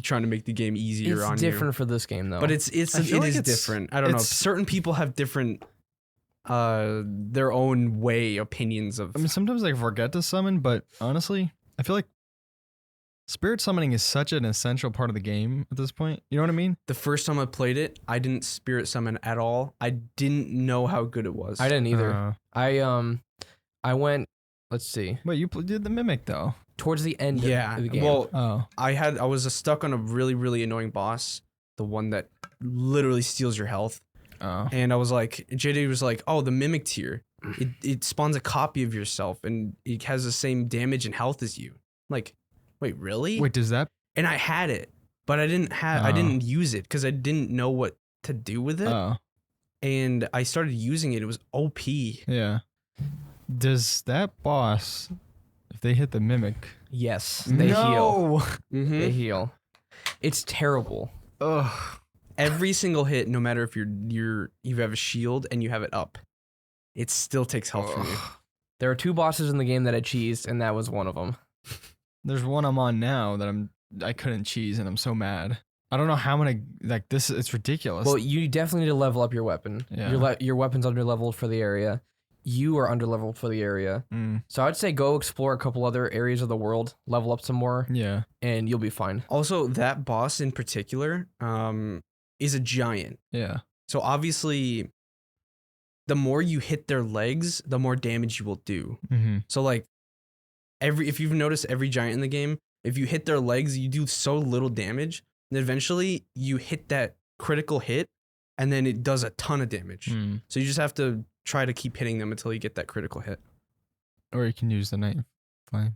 trying to make the game easier on It's you. different for this game though. But it I is feel like it's- different. I don't know. it's- Certain people have different their own way opinions of I mean, sometimes I forget to summon, but honestly, I feel like spirit summoning is such an essential part of the game at this point. You know what I mean? the first time I played it, I didn't spirit summon at all. I didn't know how good it was. I didn't either. I went. Let's see. Wait, you did the mimic though. Towards the end Yeah. of the game. Well, Oh. I was stuck on a really, really annoying boss, the one that literally steals your health. Oh. And I was like, JD was like, oh, the mimic tier. It spawns a copy of yourself and it has the same damage and health as you. Like, wait, really? Wait, does that? And I had it, but I didn't use it because I didn't know what to do with it. Oh. And I started using it. It was OP. Yeah. Does that boss, if they hit the mimic, Yes, they heal. Mm-hmm. They heal. It's terrible. Ugh. Every single hit, no matter if you have a shield and you have it up, it still takes health from you. There are 2 bosses in the game that I cheesed, and that was one of them. There's one I'm on now that I couldn't cheese and I'm so mad. I don't know how many like this. It's ridiculous. Well, you definitely need to level up your weapon. Yeah. Your weapon's under leveled for the area. You are under leveled for the area. Mm, So I'd say go explore a couple other areas of the world, level up some more, yeah. and you'll be fine. Also, that boss in particular is a giant. Yeah. So obviously, the more you hit their legs, the more damage you will do. Mm-hmm. So like, if you've noticed every giant in the game, if you hit their legs, you do so little damage, and eventually you hit that critical hit, and then it does a ton of damage. Mm. So you just have to try to keep hitting them until you get that critical hit. Or you can use the night flame.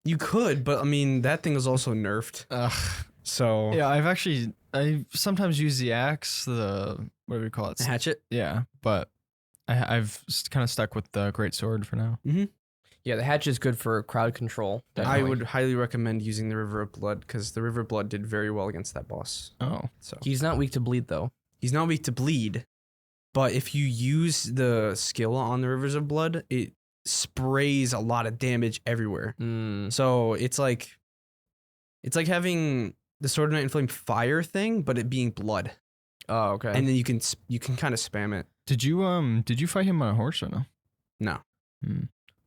You could, but I mean that thing is also nerfed. Ugh. So Yeah, I sometimes use the axe, the what do we call it? the hatchet. Yeah, but I've kind of stuck with the great sword for now. Yeah, the hatch is good for crowd control. I definitely. would highly recommend using the River of Blood because the River of Blood did very well against that boss. Oh. So He's not weak to bleed though. he's not weak to bleed, but if you use the skill on the Rivers of Blood, it sprays a lot of damage everywhere. Mm. So it's like having the Sword of Night and Flame fire thing, but it being blood, Oh, okay. and then you can kind of spam it. Did you fight him on a horse or no? No,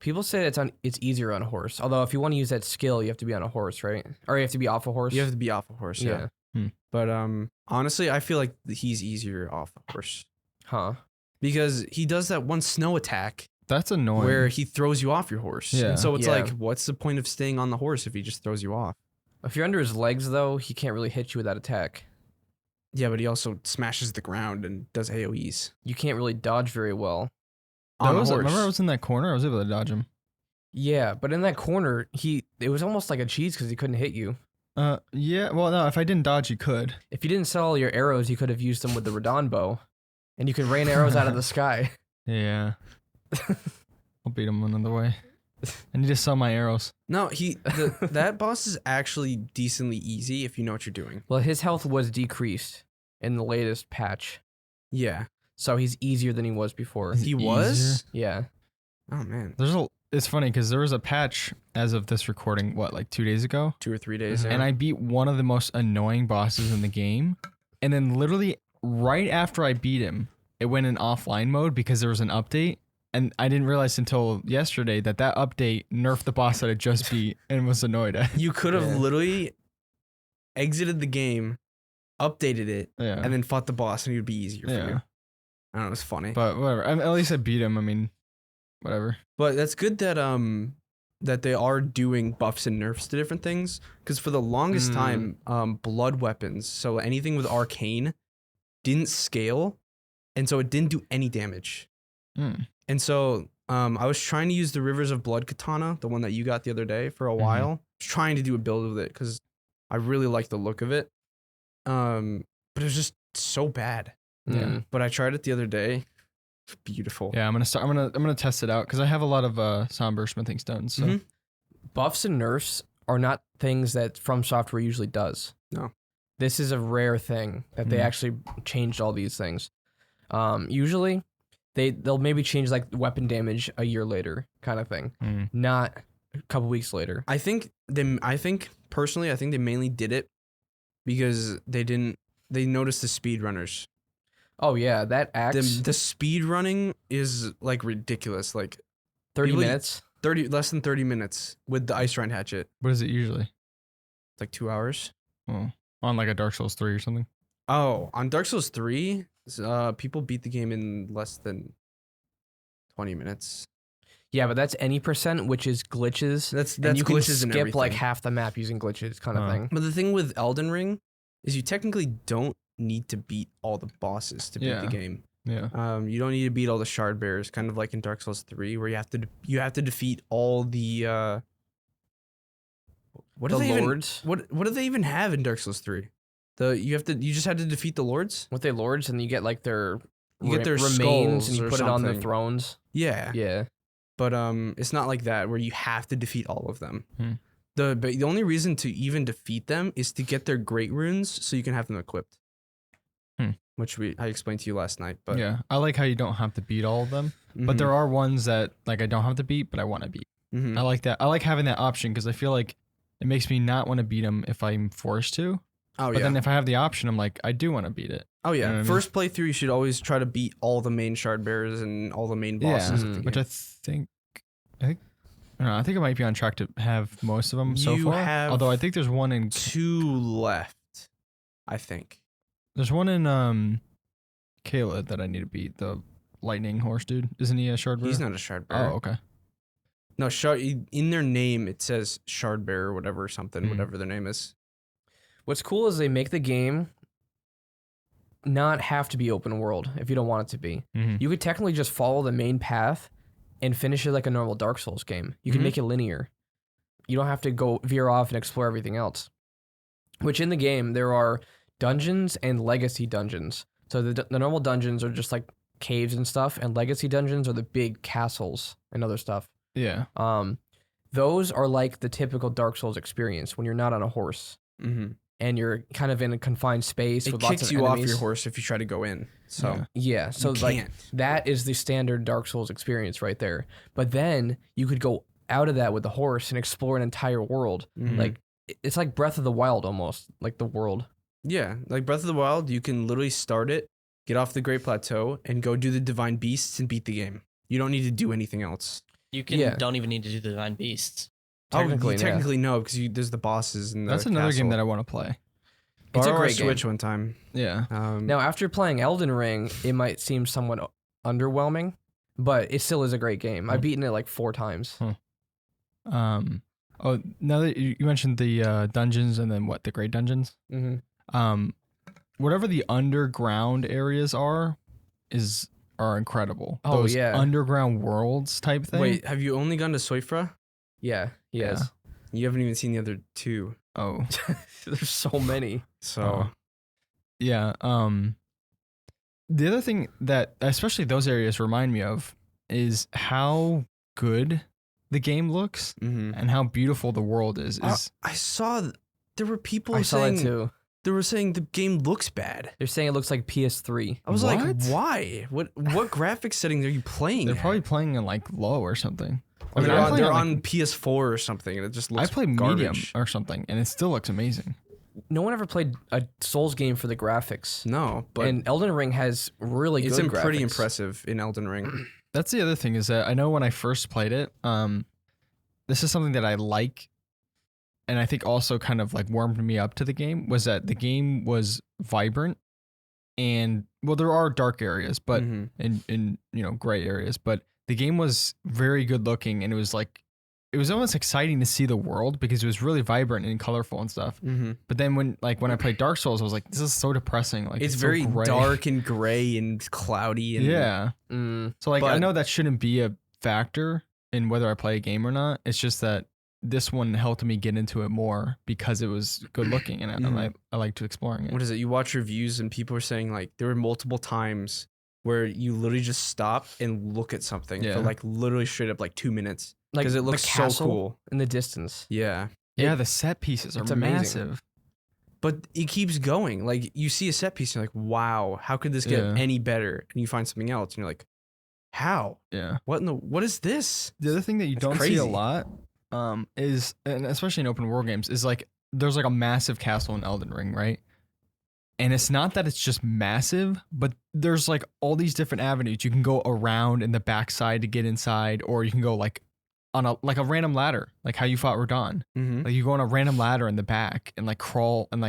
People say it's easier on a horse. Although if you want to use that skill, you have to be on a horse, right? Or you have to be off a horse. you have to be off a horse. Yeah. But honestly, I feel like he's easier off a horse Huh. because he does that one snow attack That's annoying. where he throws you off your horse. Yeah. And so it's Yeah. like, what's the point of staying on the horse if he just throws you off? If you're under his legs, though, he can't really hit you with that attack. Yeah, but he also smashes the ground and does AoEs You can't really dodge very well. on a horse. Remember I was in that corner? I was able to dodge him. Yeah, but in that corner, it was almost like a cheese because he couldn't hit you. Yeah. Well, no. If I didn't dodge, you could. If you didn't sell all your arrows, you could have used them with the Radon bow, and you could rain arrows out of the sky. Yeah. I'll beat him another way. I need to sell my arrows. No, that boss is actually decently easy if you know what you're doing. Well, his health was decreased in the latest patch, Yeah. so he's easier than he was before. Is He it was? Yeah. Oh, man. It's funny because there was a patch as of this recording, like 2 days ago? 2 or 3 days. Mhm. Yeah. And I beat one of the most annoying bosses in the game. And then literally right after I beat him, it went in offline mode because there was an update. And I didn't realize until yesterday that update nerfed the boss that I just beat and was annoyed at. You could have Yeah. literally exited the game, updated it, Yeah. and then fought the boss, and it would be easier for Yeah. you. I don't know. It's funny. But whatever. At least I beat him. I mean, whatever. But that's good that that they are doing buffs and nerfs to different things. Because for the longest time, blood weapons, so anything with arcane, didn't scale, and so it didn't do any damage. Mm. And so I was trying to use the Rivers of Blood katana, the one that you got the other day, for a while. I was trying to do a build with it because I really like the look of it. But it was just so bad. Yeah. But I tried it the other day. It's beautiful. Yeah, I'm gonna test it out because I have a lot of somber smithing stones. So Mhm. Buffs and nerfs are not things that FromSoftware usually does. No. This is a rare thing that they Mhm. actually changed all these things. Usually, they'll maybe change like weapon damage a year later, kind of thing, Mm. not a couple weeks later. I think personally, they mainly did it because they noticed the speedrunners. Oh yeah, that axe, The speed running is like ridiculous. Like 30 people- minutes. less than 30 minutes with the ice rind hatchet. what is it usually? Like 2 hours. Oh, on like a Dark Souls 3 or something. Oh, on Dark Souls 3, people beat the game in less than 20 minutes. Yeah, but that's any percent, which is glitches. That's And you can glitches and skip like everything. half the map using glitches, kind of thing. But the thing with Elden Ring is you technically don't need to beat all the bosses to beat Yeah. the game. Yeah. You don't need to beat all the shard bearers, kind of like in Dark Souls 3, where you have to defeat all the what do The they lords. even what do they even have in Dark Souls 3? You just had to defeat the lords? With the lords, and you get like their You get their remains, skulls and you or put it on their something. thrones. Yeah. Yeah. But it's not like that where you have to defeat all of them. Hmm. But the only reason to even defeat them is to get their great runes so you can have them equipped. Hmm. Which I explained to you last night. But Yeah. I like how you don't have to beat all of them, but there are ones that like I don't have to beat, but I want to beat. Mhm. I like that. I like having that option because I feel like it makes me not want to beat them if I'm forced to. Oh But yeah. then if I have the option, I'm like, I do want to beat it. Oh You know yeah. what I mean? First playthrough, you should always try to beat all the main shard bearers and all the main bosses. Yeah. of the Which game. I think I might be on track to have most of them so You far. have Although I think there's one in 2 left, I think. Kayla that I need to beat, the lightning horse dude. Isn't he a shard bearer? He's not a shard Oh, bearer. okay. No, shard. In their name, it says shard bearer, or whatever, or something, Mhm. whatever their name is. What's cool is they make the game not have to be open world if you don't want it to be. Mm-hmm. You could technically just follow the main path and finish it like a normal Dark Souls game. You can Mhm. make it linear. You don't have to go veer off and explore everything else. Which in the game, there are dungeons and legacy dungeons. So the normal dungeons are just like caves and stuff, and legacy dungeons are the big castles and other stuff. Yeah. Those are like the typical Dark Souls experience when you're not on a horse Mm-hmm. and you're kind of in a confined space It with lots kicks of you off enemies. your horse if you try to go in. So Yeah, so you like can't. that is the standard Dark Souls experience right there. But then you could go out of that with the horse and explore an entire world. Mhm. Like it's like Breath of the Wild almost, like the world. Yeah, like Breath of the Wild, you can literally start it, get off the Great Plateau, and go do the Divine Beasts and beat the game. You don't need to do anything else. You can Yeah. don't even need to do the Divine Beasts. Technically, you technically no, because there's the bosses and That's the another game castle. that I want to play. It's a Borrow our great Switch game. one time. Yeah. Now, after playing Elden Ring, it might seem somewhat underwhelming, but it still is a great game. I've beaten it like 4 times. Oh, now that you mentioned the dungeons and then what, the great dungeons? Mm-hmm. Whatever the underground areas are incredible. Oh, Those yeah. underground worlds type thing. Wait, have you only gone to Soifra? Yeah, yes. You haven't even seen the other 2. Oh. There's so many. So Yeah. The other thing that especially those areas remind me of is how good the game looks and how beautiful the world is. I saw there were people I saw saying that too. they were saying the game looks bad. They're saying it looks like PS3. I was like, What? why? What graphics settings are you playing? They're at? probably playing in like low or something. Or I mean, they're I'm on, playing they're on, on like- PS4 or something, and it just looks I play garbage. medium or something, and it still looks amazing. No one ever played a Souls game for the graphics. No, but And Elden Ring has really it's good pretty graphics. impressive in Elden Ring. That's the other thing is that I know when I first played it, this is something that I like, and I think also kind of like warmed me up to the game, was that the game was vibrant, and well, there are dark areas, but Mhm. in gray areas, but the game was very good looking, and it was almost exciting to see the world because it was really vibrant and colorful and stuff. Mhm. But then when I played Dark Souls, I was like, this is so depressing. Like It's so very gray. dark and gray and cloudy. And Yeah. Mm. So like I But- know that shouldn't be a factor in whether I play a game or not. It's just that this one helped me get into it more because it was good looking and I liked exploring it. What is it? You watch reviews and people are saying like there were multiple times where you literally just stop and look at something Yeah. for like literally straight up like 2 minutes Like because it the looks so castle cool. in the distance. Yeah. Yeah, the set pieces are it's amazing. massive. But it keeps going. Like you see a set piece and you're like, wow, how could this get Yeah. any better? And you find something else and you're like, how? Yeah. What is this? The other thing that you That's don't see a crazy. lot is, and especially in open world games, is like there's like a massive castle in Elden Ring, right? And it's not that it's just massive, but there's like all these different avenues. You can go around in the backside to get inside, or you can go like on a random ladder, like how you fought Radon. Mm-hmm. Like you go on a random ladder in the back and like crawl and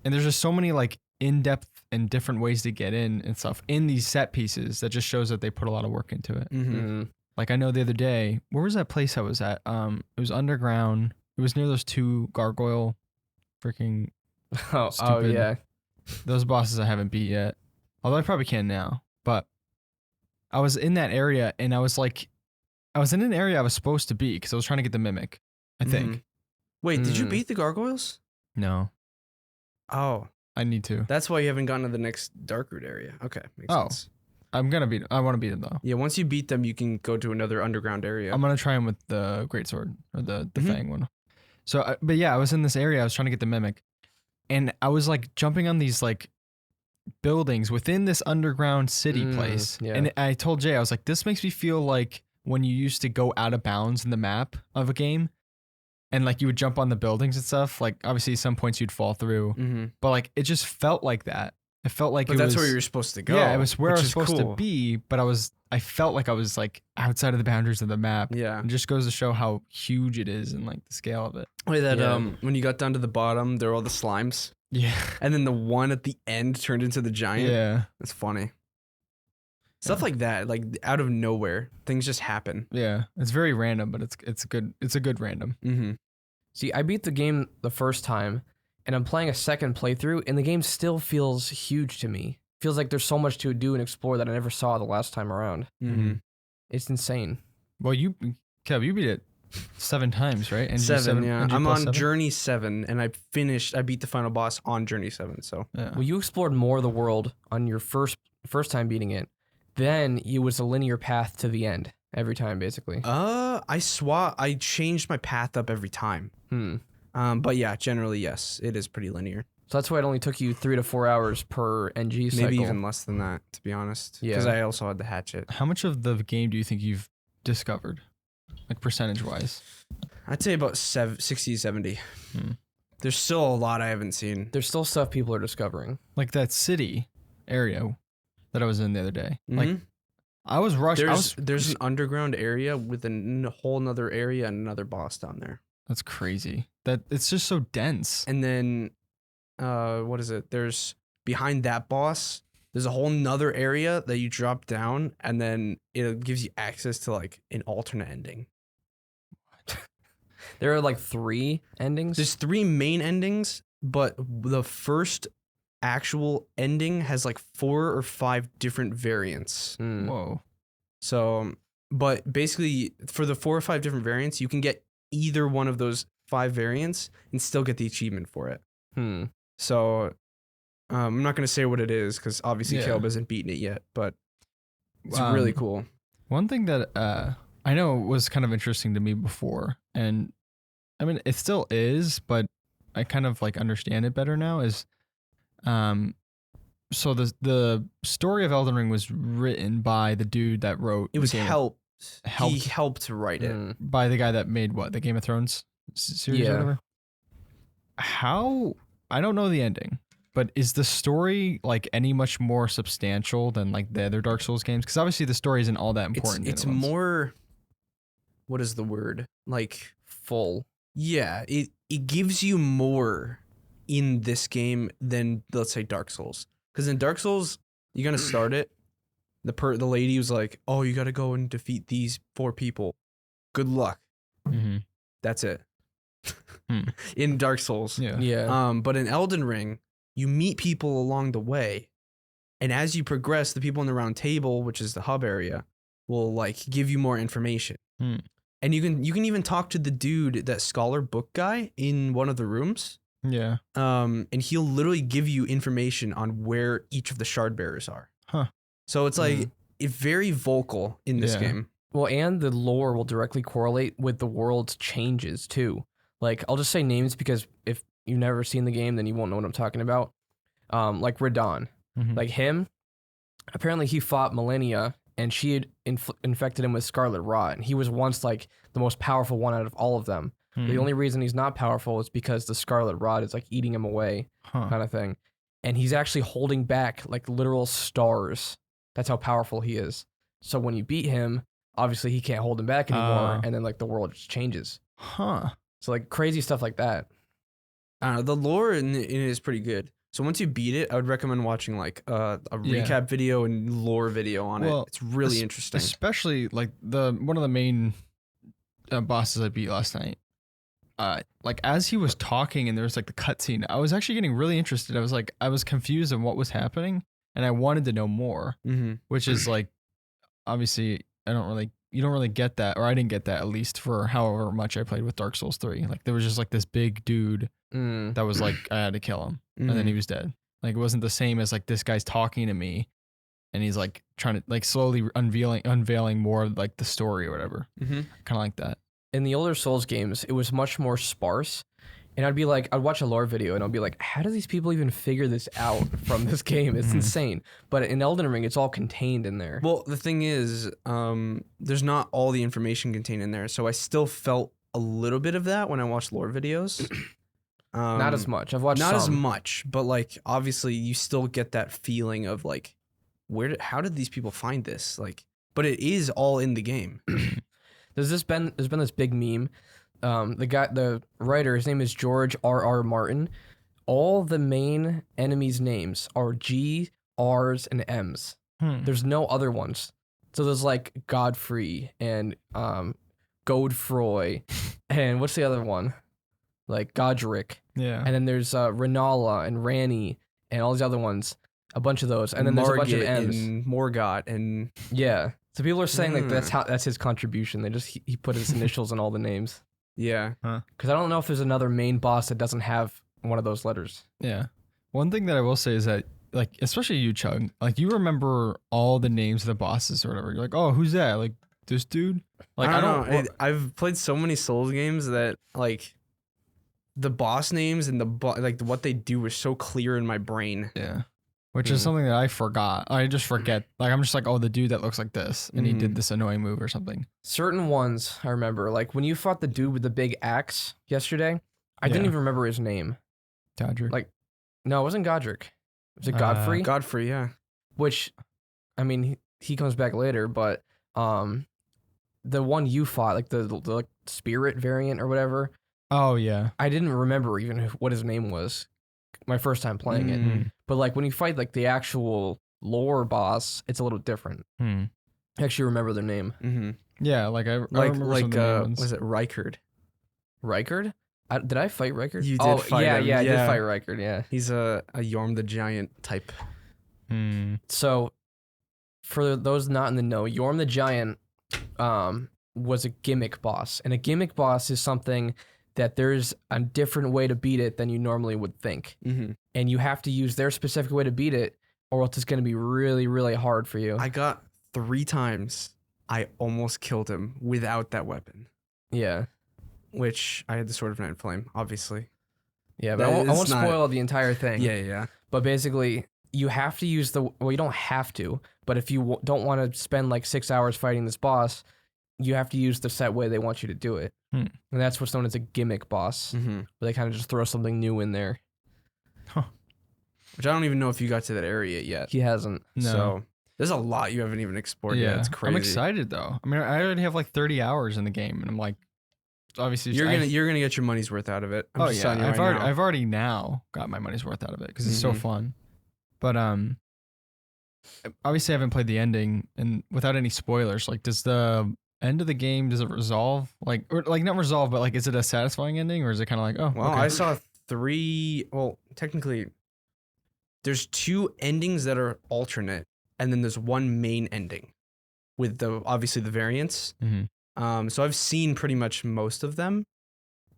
there's just so many like in-depth and different ways to get in and stuff in these set pieces that just shows that they put a lot of work into it. Mm-hmm. Mm. Like I know the other day, where was that place I was at? It was underground. It was near those 2 gargoyle freaking Oh Stupid. yeah. those bosses I haven't beat yet. Although I probably can now. But I was in that area and I was in an area I was supposed to be because I was trying to get the mimic, I think. Mhm. Wait, did you Mm. beat the gargoyles? No, Oh, I need to. that's why you haven't gotten to the next dark root area. Okay, makes Oh. sense. I want to beat it though. Yeah, once you beat them, you can go to another underground area. I'm gonna try him with the great sword or the Mhm. fang one. So, but yeah, I was in this area. I was trying to get the mimic, and I was like jumping on these like buildings within this underground city place. yeah. And I told Jay, I was like, this makes me feel like when you used to go out of bounds in the map of a game, and like you would jump on the buildings and stuff. Like obviously, some points you'd fall through, Mm-hmm. but like it just felt like that. It felt like But it that's was, where you're supposed to go. Yeah, it was where I which was is supposed cool. to be, but I felt like I was like outside of the boundaries of the map. Yeah. It just goes to show how huge it is and like the scale of it. Wait, that Yeah. when you got down to the bottom, there were all the slimes, Yeah. and then the one at the end turned into the giant. Yeah. It's funny. Stuff like that, like out of nowhere, things just happen. Yeah. It's very random, but it's good. It's a good random. Mm-hmm. See, I beat the game the first time, and I'm playing a second playthrough, and the game still feels huge to me. Feels like there's so much to do and explore that I never saw the last time around. Mm-hmm. It's insane. Well, Kev, you beat it 7 times, right? NG Seven, yeah. NG I'm plus on 7? Journey 7, and I beat the final boss on Journey 7. So Yeah. Well, you explored more of the world on your first time beating it. Then it was a linear path to the end every time, basically. I changed my path up every time. But yeah, generally yes, it is pretty linear. So that's why it only took you 3 to 4 hours per NG cycle. Maybe even less than that, to be honest. Yeah. Because I also had the hatchet. How much of the game do you think you've discovered? Like percentage wise? I'd say about 60, 70. Hmm. There's still a lot I haven't seen. There's still stuff people are discovering. Like that city area that I was in the other day. Like Mhm. I was rushed. There's an underground area with a whole nother area and another boss down there. That's crazy. That it's just so dense. And then what is it? There's behind that boss. There's a whole nother area that you drop down, and then it gives you access to like an alternate ending. There are like 3 endings. There's 3 main endings, but the first actual ending has like 4 or 5 different variants. Mm. Whoa. So, but basically, for the 4 or 5 different variants, you can get either one of those 5 variants and still get the achievement for it. Hmm. So, I'm not going to say what it is because obviously Yeah. Caleb hasn't beaten it yet, but it's really cool. One thing that I know was kind of interesting to me before, and I mean it still is, but I kind of like understand it better now. Is so the story of Elden Ring was written by the dude that wrote. It was the game- helped. He helped helped write it. Mm. by the guy that made what, the Game of Thrones series Yeah. or whatever. How, I don't know the ending, but is the story like any much more substantial than like the other Dark Souls games? Because obviously the story isn't all that important. It's in it once. more. What is the word? Like, Full. yeah, it gives you more in this game than, let's say, Dark Souls. Because in Dark Souls, you're gonna start it. The lady was like, "Oh, you gotta go and defeat these 4 people. Good luck." Mhm. That's it. Hmm. In Dark Souls. Yeah. Yeah. But in Elden Ring, you meet people along the way, and as you progress, the people in the round table, which is the hub area, will like give you more information. Hmm. And you can even talk to the dude, that scholar book guy, in one of the rooms. Yeah. And he'll literally give you information on where each of the shard bearers are. Huh. So it's like it's very vocal in this Yeah. game. Well, and the lore will directly correlate with the world's changes too. Like, I'll just say names because if you've never seen the game, then you won't know what I'm talking about. Like Radon, Mhm. like him. Apparently, he fought Millennia, and she had infected him with Scarlet Rot. And he was once like the most powerful one out of all of them. Hmm. The only reason he's not powerful is because the Scarlet Rot is like eating him away, Huh. kind of thing. And he's actually holding back like literal stars. That's how powerful he is. So when you beat him, obviously he can't hold him back anymore, and then like the world just changes. Huh. So like crazy stuff like that. The lore in it is pretty good. So once you beat it, I would recommend watching like a recap video and lore video on Well, it. It's really interesting. Especially like one of the main bosses I beat last night. Like as he was talking and there was like the cutscene, I was actually getting really interested. I was confused on what was happening, and I wanted to know more. Mm-hmm. Which is like, obviously, you don't really get that, or I didn't get that at least for however much I played with Dark Souls 3. Like there was just like this big dude Mm. that was like I had to kill him, and then he was dead. Like it wasn't the same as like this guy's talking to me, and he's like trying to like slowly unveiling more of like the story or whatever. Mm-hmm. Kind of like that. In the older Souls games, it was much more sparse. And I'd watch a lore video and I'd be like, how do these people even figure this out from this game? It's insane. But in Elden Ring, it's all contained in there. Well, the thing is, there's not all the information contained in there, so I still felt a little bit of that when I watched lore videos. Not as much. I've watched Not as some. much, but like obviously you still get that feeling of like, how did these people find this? Like, but it is all in the game. There's been this big meme. The writer, his name is George R.R. Martin. All the main enemies' names are G, R's, and M's. There's no other ones. So there's like Godfrey and Godefroy, and what's the other one? Like Godric. Yeah. And then there's Renala and Rani and all these other ones. A bunch of those. And then there's a bunch of Margit M's. and Morgott and Yeah. So people are saying like that's his contribution. They just he put his initials in all the names. yeah. Because I don't know if there's another main boss that doesn't have one of those letters. Yeah. One thing that I will say is that, like, especially you, Chug, like, you remember all the names of the bosses or whatever. You're like, oh, who's that? Like, this dude? Like, I don't know. I've played so many Souls games that like the boss names and like what they do is so clear in my brain. Yeah. Which is something that I forgot. I just forget. Like, I'm just like, oh, the dude that looks like this. And he did this annoying move or something. Certain ones I remember. Like when you fought the dude with the big axe yesterday, I didn't Yeah. even remember his name. Dodger. Like, no, it wasn't Godric. Was it Godfrey? Godfrey, yeah. Which, I mean, he comes back later, but the one you fought, like the like, spirit variant or whatever, oh, yeah. I didn't remember even what his name was. my first time playing it. But like when you fight like the actual lore boss, it's a little different. I actually remember their name. Mm-hmm. Yeah, like I remember some of the main ones. Was it Rykard? Rykard? Did I fight Rykard? You did fight him. Yeah, I did fight Rykard, yeah. He's a Yorm the Giant type. So, for those not in the know, Yorm the Giant was a gimmick boss. And a gimmick boss is something that there's a different way to beat it than you normally would think. And you have to use their specific way to beat it, or else it's going to be really, really hard for you. I got 3 times. I almost killed him without that weapon. Yeah. Which I had the Sword of Night Flame, obviously. Yeah, but I won't spoil the entire thing. Yeah. But basically, you have to use well, you don't have to, but if you don't want to spend like 6 hours fighting this boss, you have to use the set way they want you to do it. And that's what's known as a gimmick boss. Where they kind of just throw something new in there. Which I don't even know if you got to that area yet. He hasn't. No. So there's a lot you haven't even explored yet. It's crazy. I'm excited though. I mean, I already have like 30 hours in the game, and I'm like, obviously, you're gonna get your money's worth out of it. I'm just telling you I've already now got my money's worth out of it because it's so fun. But obviously I haven't played the ending, and without any spoilers, like, does the end of the game, does it resolve? Like, or like not resolve, but like, is it a satisfying ending, or is it kind of like, oh, well, okay. I saw 3. Well, technically, there's 2 endings that are alternate, and then there's one main ending with obviously the variants. So I've seen pretty much most of them.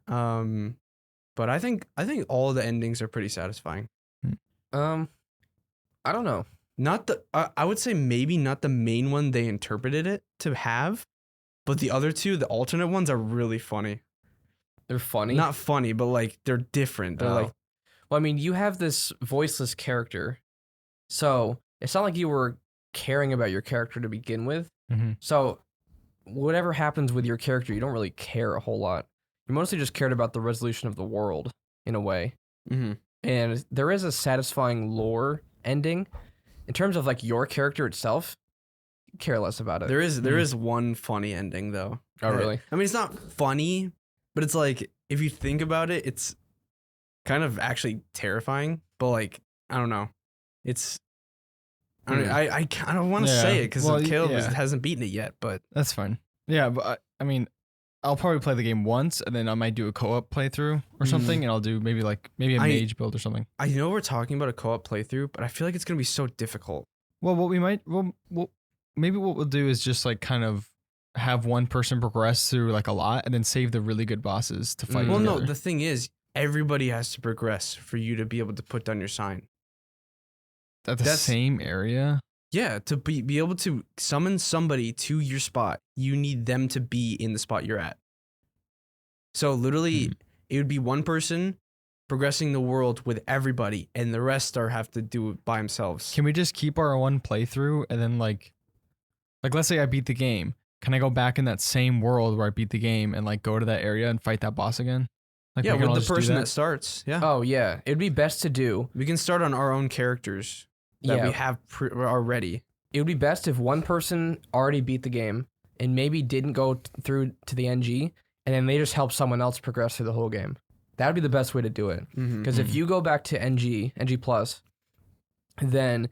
But I think all the endings are pretty satisfying. I don't know. Not the I would say maybe not the main one they interpreted it to have, but the other 2, the alternate ones, are really funny. They're funny. Not funny, but like they're different. They're like, well, I mean, you have this voiceless character, so it's not like you were caring about your character to begin with. So whatever happens with your character, you don't really care a whole lot. You mostly just cared about the resolution of the world in a way. And there is a satisfying lore ending. In terms of like your character itself, you care less about it. there is one funny ending though. Oh, really? I mean, it's not funny, but it's like, if you think about it, it's kind of actually terrifying. But like, I don't know. It's I don't want to say it because Caleb hasn't beaten it yet, but that's fine. Yeah, but I mean, I'll probably play the game once, and then I might do a co-op playthrough or something, and I'll do maybe a mage build or something. I know we're talking about a co-op playthrough, but I feel like it's gonna be so difficult. Well, maybe what we'll do is just like kind of have one person progress through like a lot, and then save the really good bosses to fight. Well, together. no, the thing is, everybody has to progress for you to be able to put down your sign. At the same area. Yeah, to be able to summon somebody to your spot, you need them to be in the spot you're at. So literally, it would be one person progressing the world with everybody, and the rest have to do it by themselves. Can we just keep our one playthrough, and then like let's say I beat the game, can I go back in that same world where I beat the game and like go to that area and fight that boss again? Like, yeah, we can all with the just do person that starts. Yeah. Oh yeah, it'd be best to do. We can start on our own characters that we have already. It would be best if one person already beat the game and maybe didn't go through to the NG, and then they just help someone else progress through the whole game. That would be the best way to do it. Because if you go back to NG Plus, then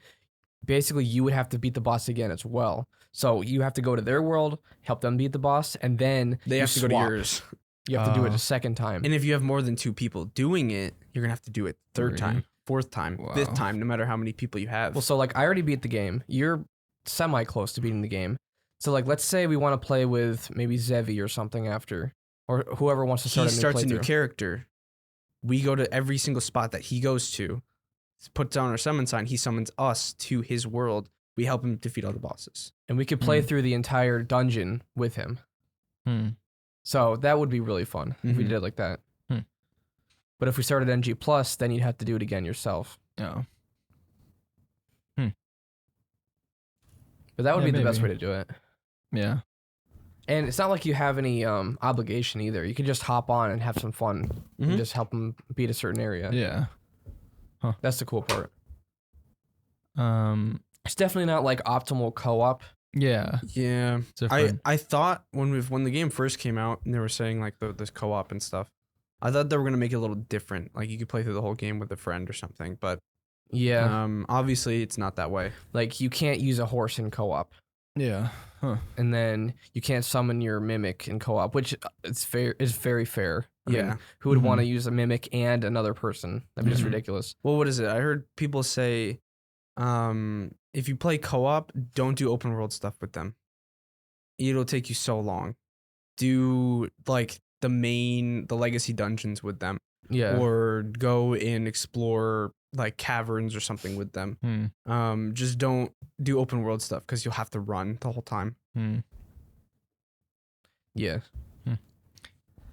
basically you would have to beat the boss again as well. So you have to go to their world, help them beat the boss, and then they have to go to yours. You have to do it a second time. And if you have more than 2 people doing it, you're gonna have to do it 3rd time, 4th time, 5th time, no matter how many people you have. Well, so like I already beat the game. You're semi close to beating the game. So like, let's say we want to play with maybe Zevi or something after, or whoever wants to start. He starts a new character. We go to every single spot that he goes to, puts down our summon sign. He summons us to his world. We help him defeat all the bosses, and we could play through the entire dungeon with him. So that would be really fun if we did it like that. But if we started NG Plus, then you'd have to do it again yourself. Oh. But that would be the best way to do it. Yeah. And it's not like you have any obligation either. You can just hop on and have some fun and just help them beat a certain area. Yeah. That's the cool part. Um, It's definitely not like optimal co-op. Yeah. Yeah. I thought when the game first came out and they were saying like this co-op and stuff, I thought they were gonna make it a little different. Like you could play through the whole game with a friend or something. But Yeah. obviously it's not that way. Like you can't use a horse in co-op. Yeah. Huh. And then you can't summon your mimic in co-op, which is very fair. I mean, Yeah. who would want to Mhm. use a mimic and another person? That'd be just Mhm. ridiculous. Well, what is it? I heard people say, if you play co-op, don't do open world stuff with them. It'll take you so long. Do like the legacy dungeons with them, Yeah. or go and explore like caverns or something with them. Just don't do open world stuff because you'll have to run the whole time. Yeah.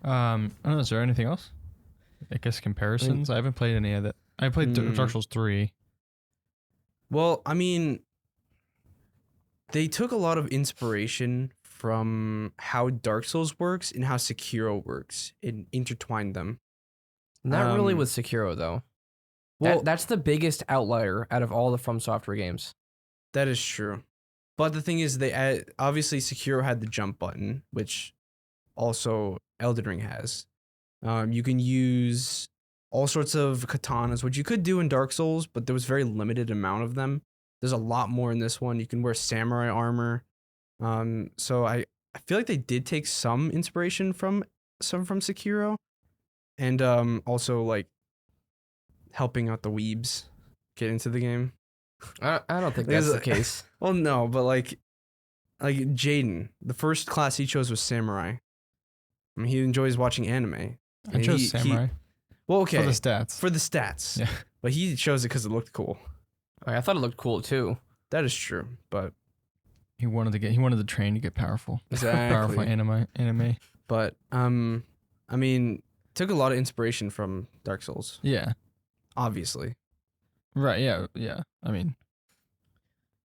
I don't know, is there anything else? I guess comparisons. I haven't played any of that. I played Dark Souls 3. Well, I mean, they took a lot of inspiration from how Dark Souls works and how Sekiro works and intertwined them. Not really Um, with Sekiro though. Well, That's the biggest outlier out of all the FromSoftware games. that is true. But the thing is, obviously Sekiro had the jump button, which also Elden Ring has. You can use all sorts of katanas, which you could do in Dark Souls, but there was very limited amount of them. There's a lot more in this one. You can wear samurai armor. So I feel like they did take some inspiration from Sekiro, and also like helping out the weebs get into the game. I don't think that's the case. Well, no, but like Jaden, the first class he chose was samurai. I mean, he enjoys watching anime. I And chose Samurai well, okay, for the stats. for the stats. Yeah. But he chose it because it looked cool. I thought it looked cool too. That is true, but He wanted to train to get powerful. exactly. Powerful anime. But I mean, took a lot of inspiration from Dark Souls, Yeah. obviously. Right. Yeah. Yeah. I mean,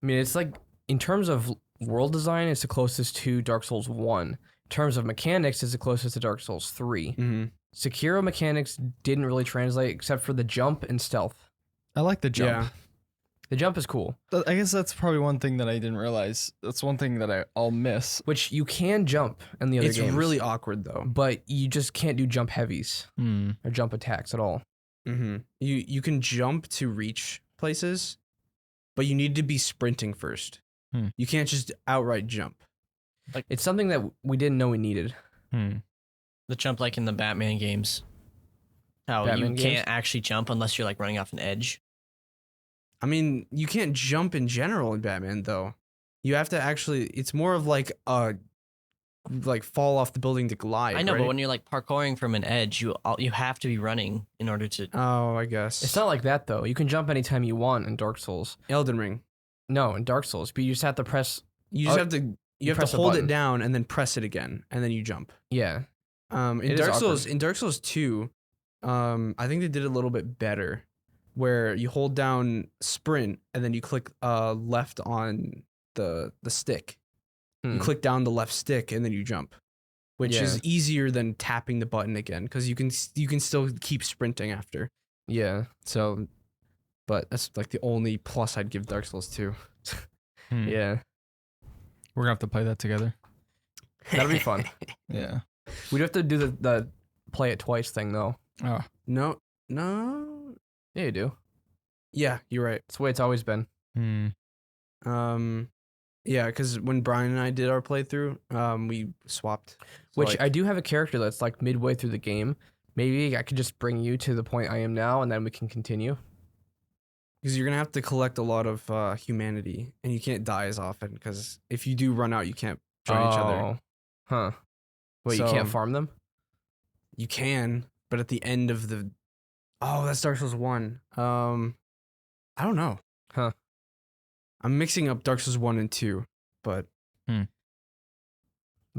It's like in terms of world design, it's the closest to Dark Souls 1. In terms of mechanics, it's the closest to Dark Souls 3. Mm-hmm. Sekiro mechanics didn't really translate except for the jump and stealth. I like the jump. Yeah. The jump is cool, I guess that's probably one thing that I didn't realize. That's one thing that I'll miss. which you can jump in the other It's games. really awkward though. But you just can't do jump heavies or jump attacks at all. Mm-hmm. You can jump to reach places, but you need to be sprinting first. You can't just outright jump. It's something that we didn't know we needed. The jump like in the Batman games. How Batman you games? can't actually jump unless you're like running off an edge. I mean, you can't jump in general in Batman though. You have to actually. It's more of like fall off the building to glide. I know, right? but when you're like parkouring from an edge, you have to be running in order to. Oh, I guess It's not like that though. You can jump anytime you want in Dark Souls. Elden Ring. No, in Dark Souls, but you just have to press. You just Oh, have to. You have press to a hold it button. down and then press it again, and then you jump. Yeah, In It is Dark awkward. Souls, in Dark Souls 2, I think they did it a little bit better, where you hold down sprint and then you click left on the stick. You Hmm. click down the left stick and then you jump, which is easier than tapping the button again because you can still keep sprinting after. yeah, So, but that's like the only plus I'd give Dark Souls 2. yeah. We're gonna have to play that together. That'll be fun. Yeah. We'd have to do the play it twice thing though. Oh. No. Yeah, you do. Yeah, you're right. It's the way it's always been. Yeah, because when Brian and I did our playthrough, we swapped. So, Which like, I do have a character that's like midway through the game. Maybe I could just bring you to the point I am now, and then we can continue. because you're gonna have to collect a lot of humanity, and you can't die as often. Because if you do run out, you can't join each other. Oh. Huh. Wait, you can't So- farm them? You can, but at the end of the, that's Dark Souls 1. I don't know. Huh. I'm mixing up Dark Souls 1 and 2, but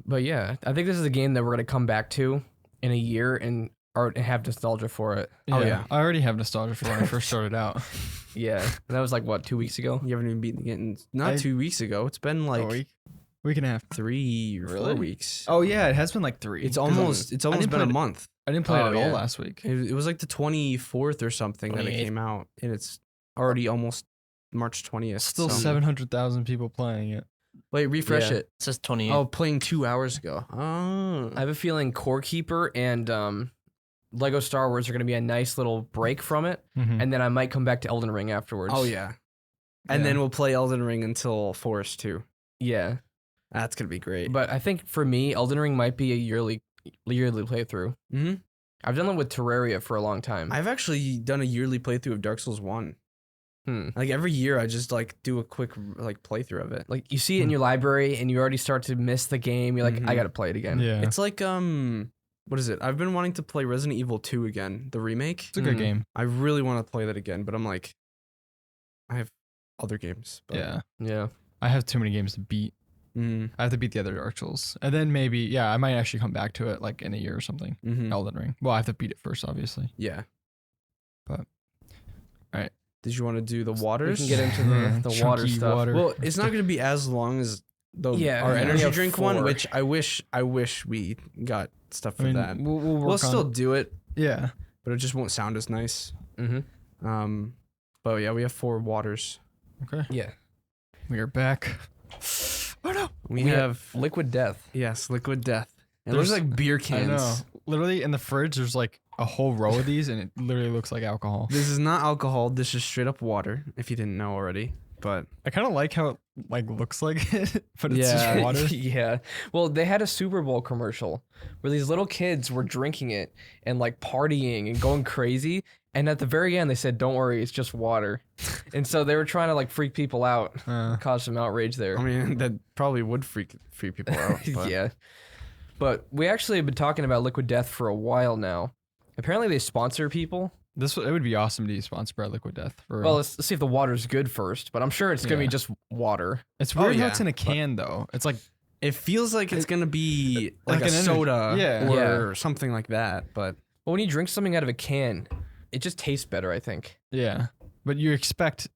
But yeah, I think this is a game that we're gonna come back to in a year and have nostalgia for it. Oh, yeah. I already have nostalgia for when I first started out. Yeah, and that was like what, 2 weeks ago? you haven't even beaten the game. Not I- 2 weeks ago. It's been like Week and a half. 3 or 4 Really? weeks. Oh yeah, it has been like 3. It's 'Cause almost didn't been play a it- month. I didn't play Oh, it at yeah. all last week. It was like the 24th or something that it 28th. came out, and it's already almost March 20th. Still so- 700,000 people playing it. Wait, refresh Yeah. it. It says 28. Oh, playing 2 hours ago. Oh, I have a feeling Core Keeper and Lego Star Wars are going to be a nice little break from it, Mhm. and then I might come back to Elden Ring afterwards. Oh yeah. And Yeah. then we'll play Elden Ring until Forest 2. Yeah. That's gonna be great. But I think for me, Elden Ring might be a yearly playthrough. hmm I've done it with Terraria for a long time. I've actually done a yearly playthrough of Dark Souls 1. Like every year, I just like do a quick like playthrough of it. Like you see it in your library, and you already start to miss the game. You're like, I Mhm. gotta play it again. Yeah. It's like what is it? I've been wanting to play Resident Evil 2 again, the remake. It's a good Mm. game. I really want to play that again, but I'm like, I have other games. But, Yeah. Yeah. I have too many games to beat. Mm, I have to beat the other Dark Souls. And then maybe, yeah, I might actually come back to it like in a year or something. mhm. Elden Ring. Well, I have to beat it first, obviously. Yeah. But, alright. Did you want to do the We waters? can get into the Chunky water stuff. water. Well, it's not going to be as long as Yeah, our we only energy have drink one, 4. which I wish we got stuff for I mean, that. we'll work We'll on still it. do it, Yeah. but it just won't sound as nice. Mm-hmm. But yeah, we have 4 waters. Okay. Yeah. We are back. Oh no. We, We have Liquid Death. yes, liquid death. It There's- looks like beer I cans. know. Literally in the fridge, there's like a whole row of these, and it literally looks like alcohol. This is not alcohol. This is straight up water. If you didn't know already, but I kind of like how it like looks like it, but it's Yeah. just water. Yeah. Well, they had a Super Bowl commercial where these little kids were drinking it and like partying and going crazy. And at the very end, they said, "Don't worry, it's just water." And so they were trying to like freak people out, cause some outrage there. I mean that probably would freak people out. But. Yeah. But we actually have been talking about Liquid Death for a while now. Apparently, they sponsor people. It would be awesome to be sponsored by Liquid Death. For Well, real. let's see if the water's good first. But I'm sure it's gonna be Yeah. just water. It's weird how yeah, it's in a but- can though. It's like It feels like it's gonna be like, like a an energy- soda yeah. or something like that. But But when you drink something out of a can, it just tastes better. I think. yeah, but you expect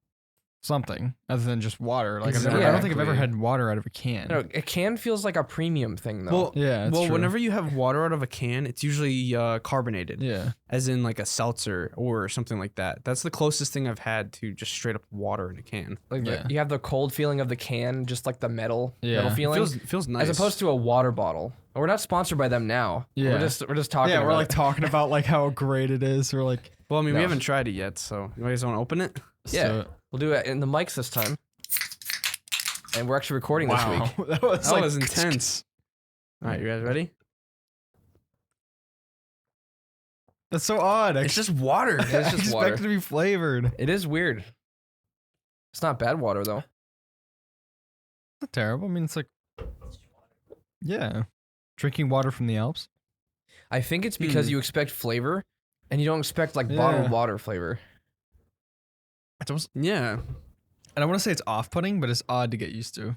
something other than just water. Like I don't think I've ever Exactly. had water out of a can. No, a can feels like a premium thing though. well, Yeah, it's well, true. whenever you have water out of a can, it's usually carbonated, Yeah, as in like a seltzer or something like that. That's the closest thing I've had to just straight up water in a can. Like Yeah. you have the cold feeling of the can, just like the metal Yeah. feeling, Feels nice. as opposed to a water bottle. We're not sponsored by them now. Yeah. we're just talking. yeah. about We're like it. talking about like how great it is. We're like, well, I mean, we No. haven't tried it yet, so you guys want to open it? Yeah. so- We'll do it in the mics this time, and we're actually recording this week. that was That like was intense. All right, you guys ready? That's so odd. It's just water. It's I just expect water. it to be flavored. It is weird. It's not bad water though. Not terrible. I mean, it's like, yeah, drinking water from the Alps. I think it's because you expect flavor, and you don't expect like bottled Yeah. water flavor. It's almost, Yeah. I don't want to say it's off-putting, but it's odd to get used to.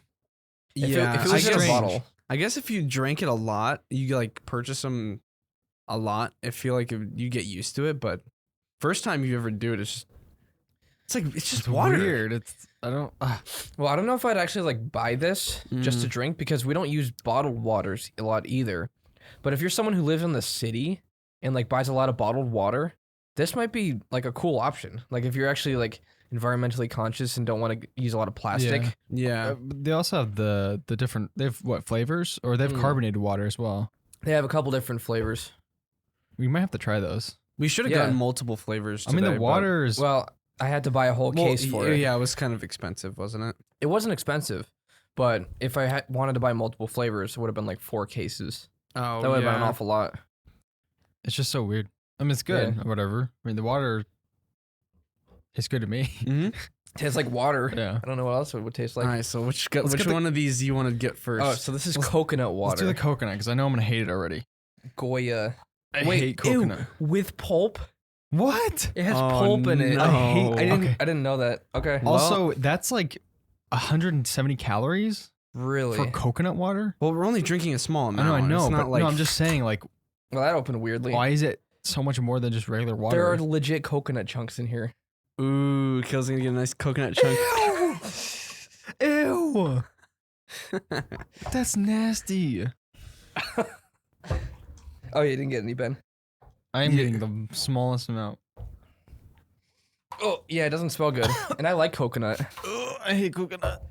If Yeah. it I was in a guess- bottle, I guess if you drank it a lot, you like purchase them a lot. I feel like you get used to it, but first time you ever do it, it's just It's water. weird. It's I don't. well, I don't know if I'd actually like buy this just to drink because we don't use bottled waters a lot either. But if you're someone who lives in the city and like buys a lot of bottled water, this might be like a cool option. Like if you're actually like environmentally conscious and don't want to use a lot of plastic. Yeah. But they also have the different. They have what flavors, or they have carbonated water as well. They have a couple different flavors. We might have to try those. We should have Yeah. gotten multiple flavors. I mean, today, the water is. Well, I had to buy a whole but, case for it. Yeah, it was kind of expensive, wasn't it? It wasn't expensive, but if I wanted to buy multiple flavors, it would have been like 4 cases. Oh, That would have been an awful lot. It's just so weird. I mean, it's good. Yeah. Or whatever. I mean, the water. It's good to me. Mm-hmm. Tastes like water. Yeah. I don't know what else it would taste like. All right, so which Let's get the- one of these do you want to get first? Oh, so this is coconut Let's do water. the coconut because I know I'm gonna hate it already. Goya. I Wait, hate coconut. ew, with pulp? What? It has Oh, pulp in it. no. I hate- I didn't know that. Okay. Also, that's like 170 calories Really? for coconut water. Well, we're only drinking a small amount. I know, It's not but like no, I'm just saying, like, Well, that opened weirdly. why is it so much more than just regular water? There are legit coconut chunks in here. Ooh, Kill's gonna get a nice coconut chunk. Ew. That's nasty. Oh, you didn't get any, Ben. I am Yeah. getting the smallest amount. Oh, yeah, it doesn't smell good. And I like coconut. Ugh, I hate coconut.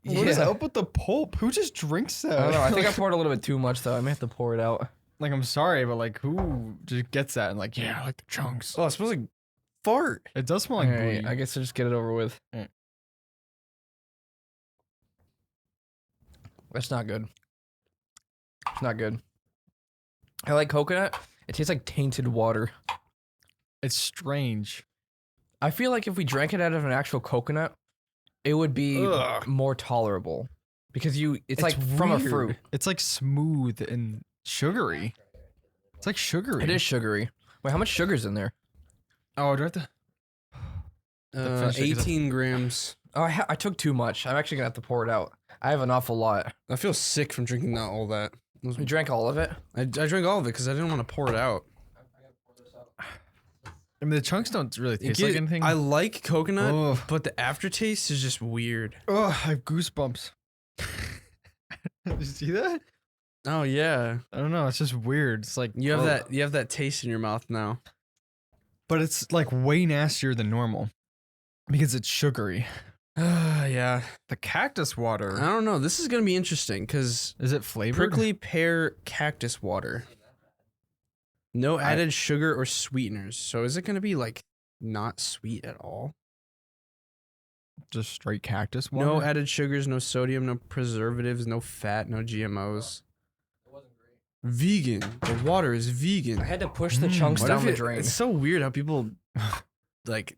Yeah. What is up with the pulp? Who just drinks that? I don't know. I think I poured a little bit too much, though. I may have to pour it out. Like, I'm sorry, but like, who just gets that and like, yeah, I like the chunks. Oh, it smells like fart. It does smell like Alright, booty. I guess I'll just get it over with. Alright. That's not good. It's not good. I like coconut. It tastes like tainted water. It's strange. I feel like if we drank it out of an actual coconut, it would be Ugh. more tolerable. Because it's like from a fruit. weird. It's like smooth and sugary. It's like sugary. It is sugary. Wait, how much sugar's in there? Oh, do I have to? finish it 'cause 18 grams. Oh, I took too much. I'm actually gonna have to pour it out. I have an awful lot. I feel sick from drinking that all that. You drank all of it? I drank all of it because I didn't want to pour it out. I mean, the chunks don't really taste like anything. I like coconut, Ugh. but the aftertaste is just weird. Oh, I have goosebumps. Did you see that? Oh yeah, I don't know. It's just weird. It's like you have ugh. that. You have that taste in your mouth now. but it's like way nastier than normal because it's sugary. Yeah. The cactus I water. don't know. This is gonna be interesting because Is it flavored? prickly pear cactus water. No added sugar or sweeteners. So is it gonna be like not sweet at all? Just straight cactus water. No added sugars, no sodium, no preservatives, no fat, no GMOs. Vegan. The water is vegan. I had to push the chunks What down if the it- drain. It's so weird how people like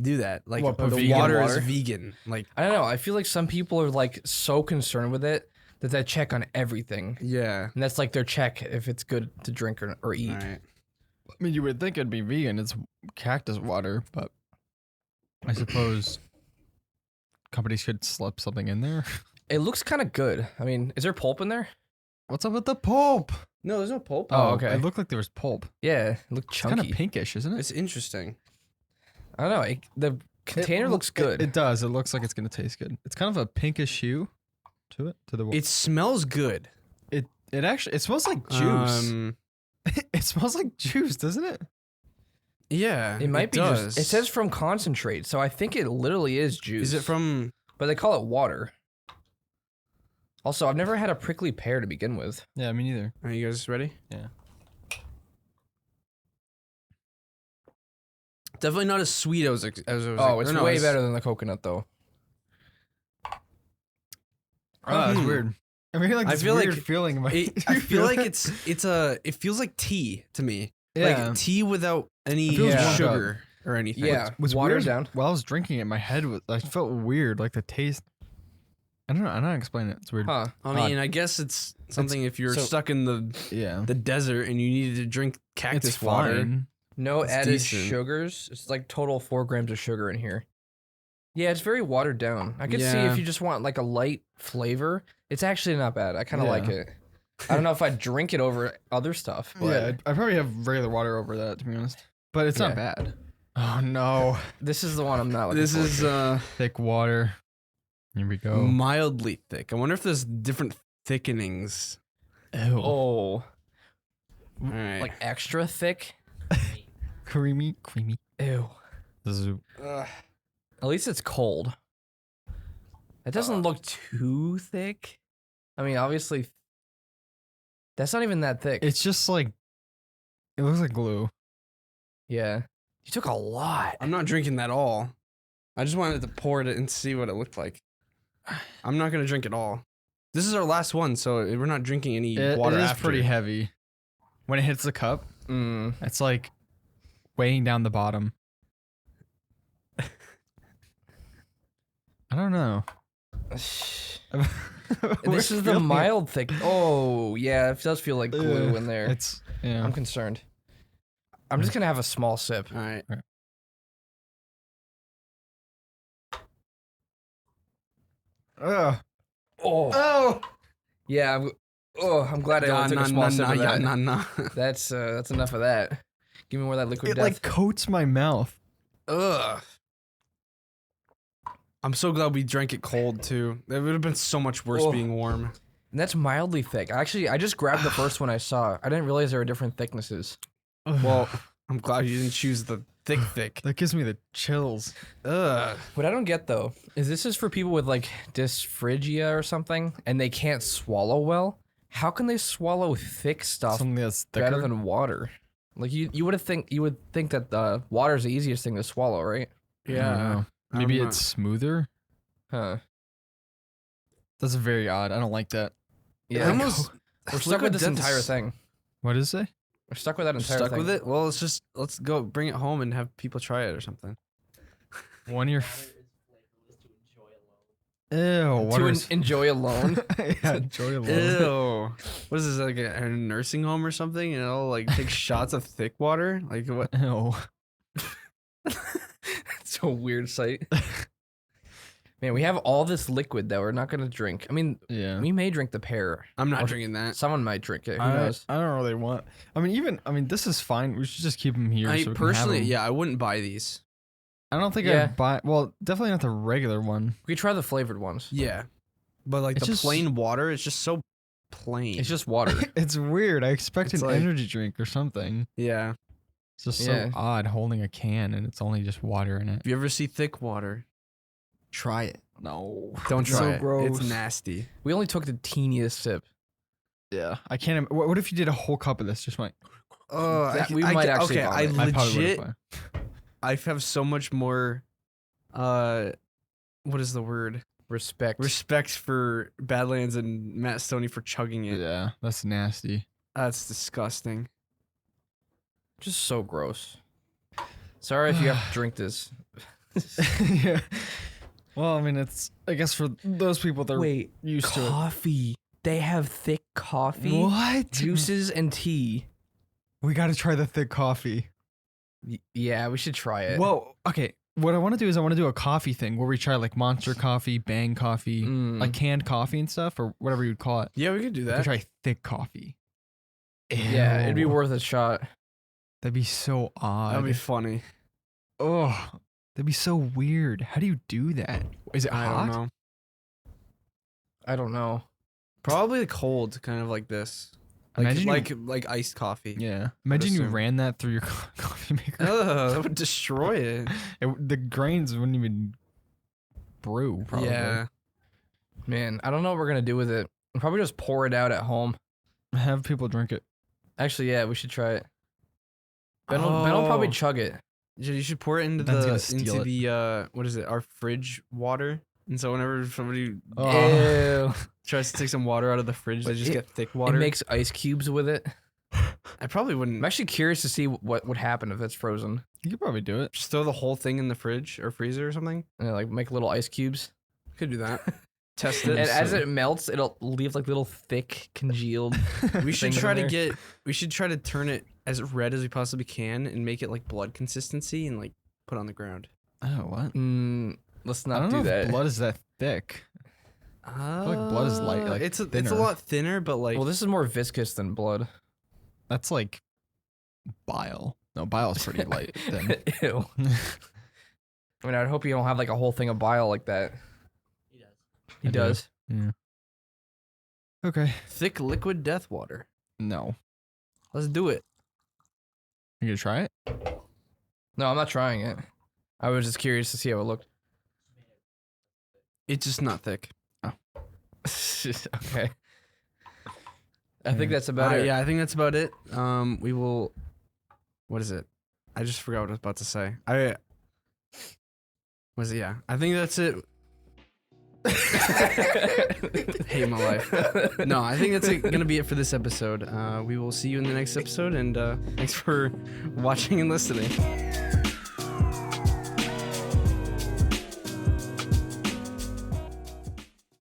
do that. Like What, put the vegan water water? is vegan. Like I don't know. I feel like some people are like so concerned with it that they check on everything. yeah. And that's like their check if it's good to drink or eat. All right. I mean, you would think it'd be vegan. It's cactus water, but I suppose companies could slip something in there. It looks kind of good. I mean, is there pulp in there? What's up with the pulp? No, there's no pulp. Oh, okay. It looked like there was pulp. Yeah, it looked It's kind chunky. of pinkish, isn't it? It's interesting. I don't know. The container looks good. It does. It looks like it's gonna taste good. It's kind of a pinkish hue to it. To the It smells good. it actually it smells like juice. Um, It smells like juice, doesn't it? yeah. it might be does. just. It says from concentrate, so I think it literally is juice. Is it from? But they call it water. Also, I've never had a prickly pear to begin with. Yeah, me neither. Are you guys ready? Yeah. Definitely not as sweet as I was. Oh, it's or no, way better than the coconut, though. Oh, that's Hmm. weird. I mean, like I this feel weird like feeling. In my, I feel like it feels like tea to me. yeah. Like tea without any It feels warmed sugar or anything. Yeah, What's watered weird down. while I was drinking it, my head was. I felt weird, like the taste. I don't know. I don't know how to explain it. It's weird. Huh. I mean, I guess it's something if you're so- stuck in the Yeah. desert and you needed to drink cactus It's water. fine. No It's added decent. sugars. It's like total 4 grams of sugar in here. Yeah, it's very watered down. I could see Yeah. if you just want like a light flavor, it's actually not bad. I kind of like Yeah. it. I don't know if I'd drink it over other stuff, but Yeah, I probably have regular water over that, to be honest. But it's not Yeah. bad. Oh no, this is the one I'm not looking This forward is to. thick water. Here we go. mildly thick. I wonder if there's different thickenings. Ew. Oh, All right. like extra thick? Creamy. Ew. This is Ugh. At least it's cold. It doesn't look too thick. I mean, obviously, that's not even that thick. It's just like it looks like glue. Yeah. You took a lot. I'm not drinking that all. I just wanted to pour it and see what it looked like. I'm not gonna drink it all. This is our last one, so we're not drinking any water it is after. pretty heavy. When it hits the cup, Mm. it's like weighing down the bottom. I don't know. This We're is the feeling- mild thick. Oh, yeah, it does feel like glue Ugh, in there. It's yeah. I'm concerned. I'm just gonna have a small sip. All right. Ugh. Oh, Oh. yeah. I'm glad I only took a small sip of that. nah. That's enough of that. Give me more of that liquid It death. like coats my mouth. Ugh. I'm so glad we drank it cold too. It would have been so much worse Oh. being warm. And that's mildly thick. Actually, I just grabbed the first one I saw. I didn't realize there were different thicknesses. Well, I'm glad you didn't choose the thick. that gives me the chills. Ugh. What I don't get though is this is for people with like dysphagia or something, and they can't swallow well. How can they swallow thick stuff Something that's thicker. better than water? Like you would think that water is the easiest thing to swallow, right? I don't know. Maybe I'm it's smoother. Huh. That's very odd. I don't like that. Yeah. almost- We're stuck with this Liquid death entire is- thing. What is it? We're stuck with that entire Stuck thing. with it? Well, let's go bring it home and have people try it or something. One of your. Ew. To Water is. enjoy alone. Yeah, enjoy alone. Ew. What is this, like a nursing home or something? And it'll like take shots of thick water? Like what? Ew. It's a weird sight. Man, we have all this liquid that we're not gonna drink. I mean, Yeah. we may drink the pear. I'm not Or drinking that. Someone might drink it. Who I knows? don't really want. I mean, this is fine. We should just keep them here. I so we can have personally, 'em. yeah, I wouldn't buy these. I don't think Yeah. I'd buy. Well, definitely not the regular one. We could try the flavored ones. Yeah, but like It's the just- plain water is just so plain. It's just water. It's weird. I expect It's an like- energy drink or something. yeah. It's just Yeah. so odd holding a can and it's only just water in it. If you ever see thick water, try it. No. Don't It's try so it. gross. It's nasty. We only took the teeniest sip. Yeah. I can't. What if you did a whole cup of this? Just like. Oh, We might actually okay. I vomit. I probably legit, would've I have so much more. What is the word? Respect. Respect for Badlands and Matt Stoney for chugging it. Yeah, that's nasty. That's disgusting. Just so gross. Sorry if you have to drink this. Yeah. Well, I mean, it's. I guess for those people that are Wait, used to coffee. They have thick it. coffee, What? juices, and tea. We got to try the thick coffee. Yeah, we should try it. Well, okay. What I want to do is I want to do a coffee thing where we try like Monster Coffee, Bang Coffee, like canned coffee and stuff, or whatever you'd call it. Yeah, we could do We that. could try thick coffee. yeah, it'd be Ew. worth a shot. That'd be so odd. That'd be funny. Oh, that'd be so weird. How do you do that? Is it I hot? don't know. I don't know. Probably cold, kind of like this. Like, Imagine you- like iced coffee. Yeah. Imagine you assume. ran that through your coffee maker. Ugh, that would destroy it. The grains wouldn't even brew. Probably. Yeah. Man, I don't know what we're gonna do with it. We'll probably just pour it out at home. Have people drink it. Actually, yeah, we should try it. Ben will probably Oh. chug it. You should pour it into Ben's gonna the steal what is it? Our fridge water. And so whenever somebody Oh. Ew. tries to take some water out of the fridge, they just It- get thick It water. makes ice cubes with it. I probably I'm wouldn't actually curious to see what would happen if it's frozen. You could probably do it. just throw the whole thing in the fridge or freezer or something. And like make little ice cubes. Could do that. Test it. And as so- it melts, it'll leave like little thick congealed. we should things in try to there. get. We should try to turn it as red as we possibly can and make it like blood consistency and like put it on the ground. Oh, what? Let's I not don't do know that. if blood is that thick. feel like blood is light, like, it's a thinner. lot thinner, but like Well, this is more viscous than blood. That's like bile. No, bile is pretty light. Then. Ew. I mean, I'd hope you don't have like a whole thing of bile like that. He I do. does. Yeah. Okay. thick liquid death water. No. Let's do it. You gonna try it? No, I'm not trying it. I was just curious to see how it looked. It's just not thick. Okay. I think that's about it. Yeah, I think that's about it. We will. What is it? I just forgot what I was about to say. Was it? Yeah, I think that's it. Hate my life. No, I think that's gonna be it for this episode. We will see you in the next episode, and thanks for watching and listening.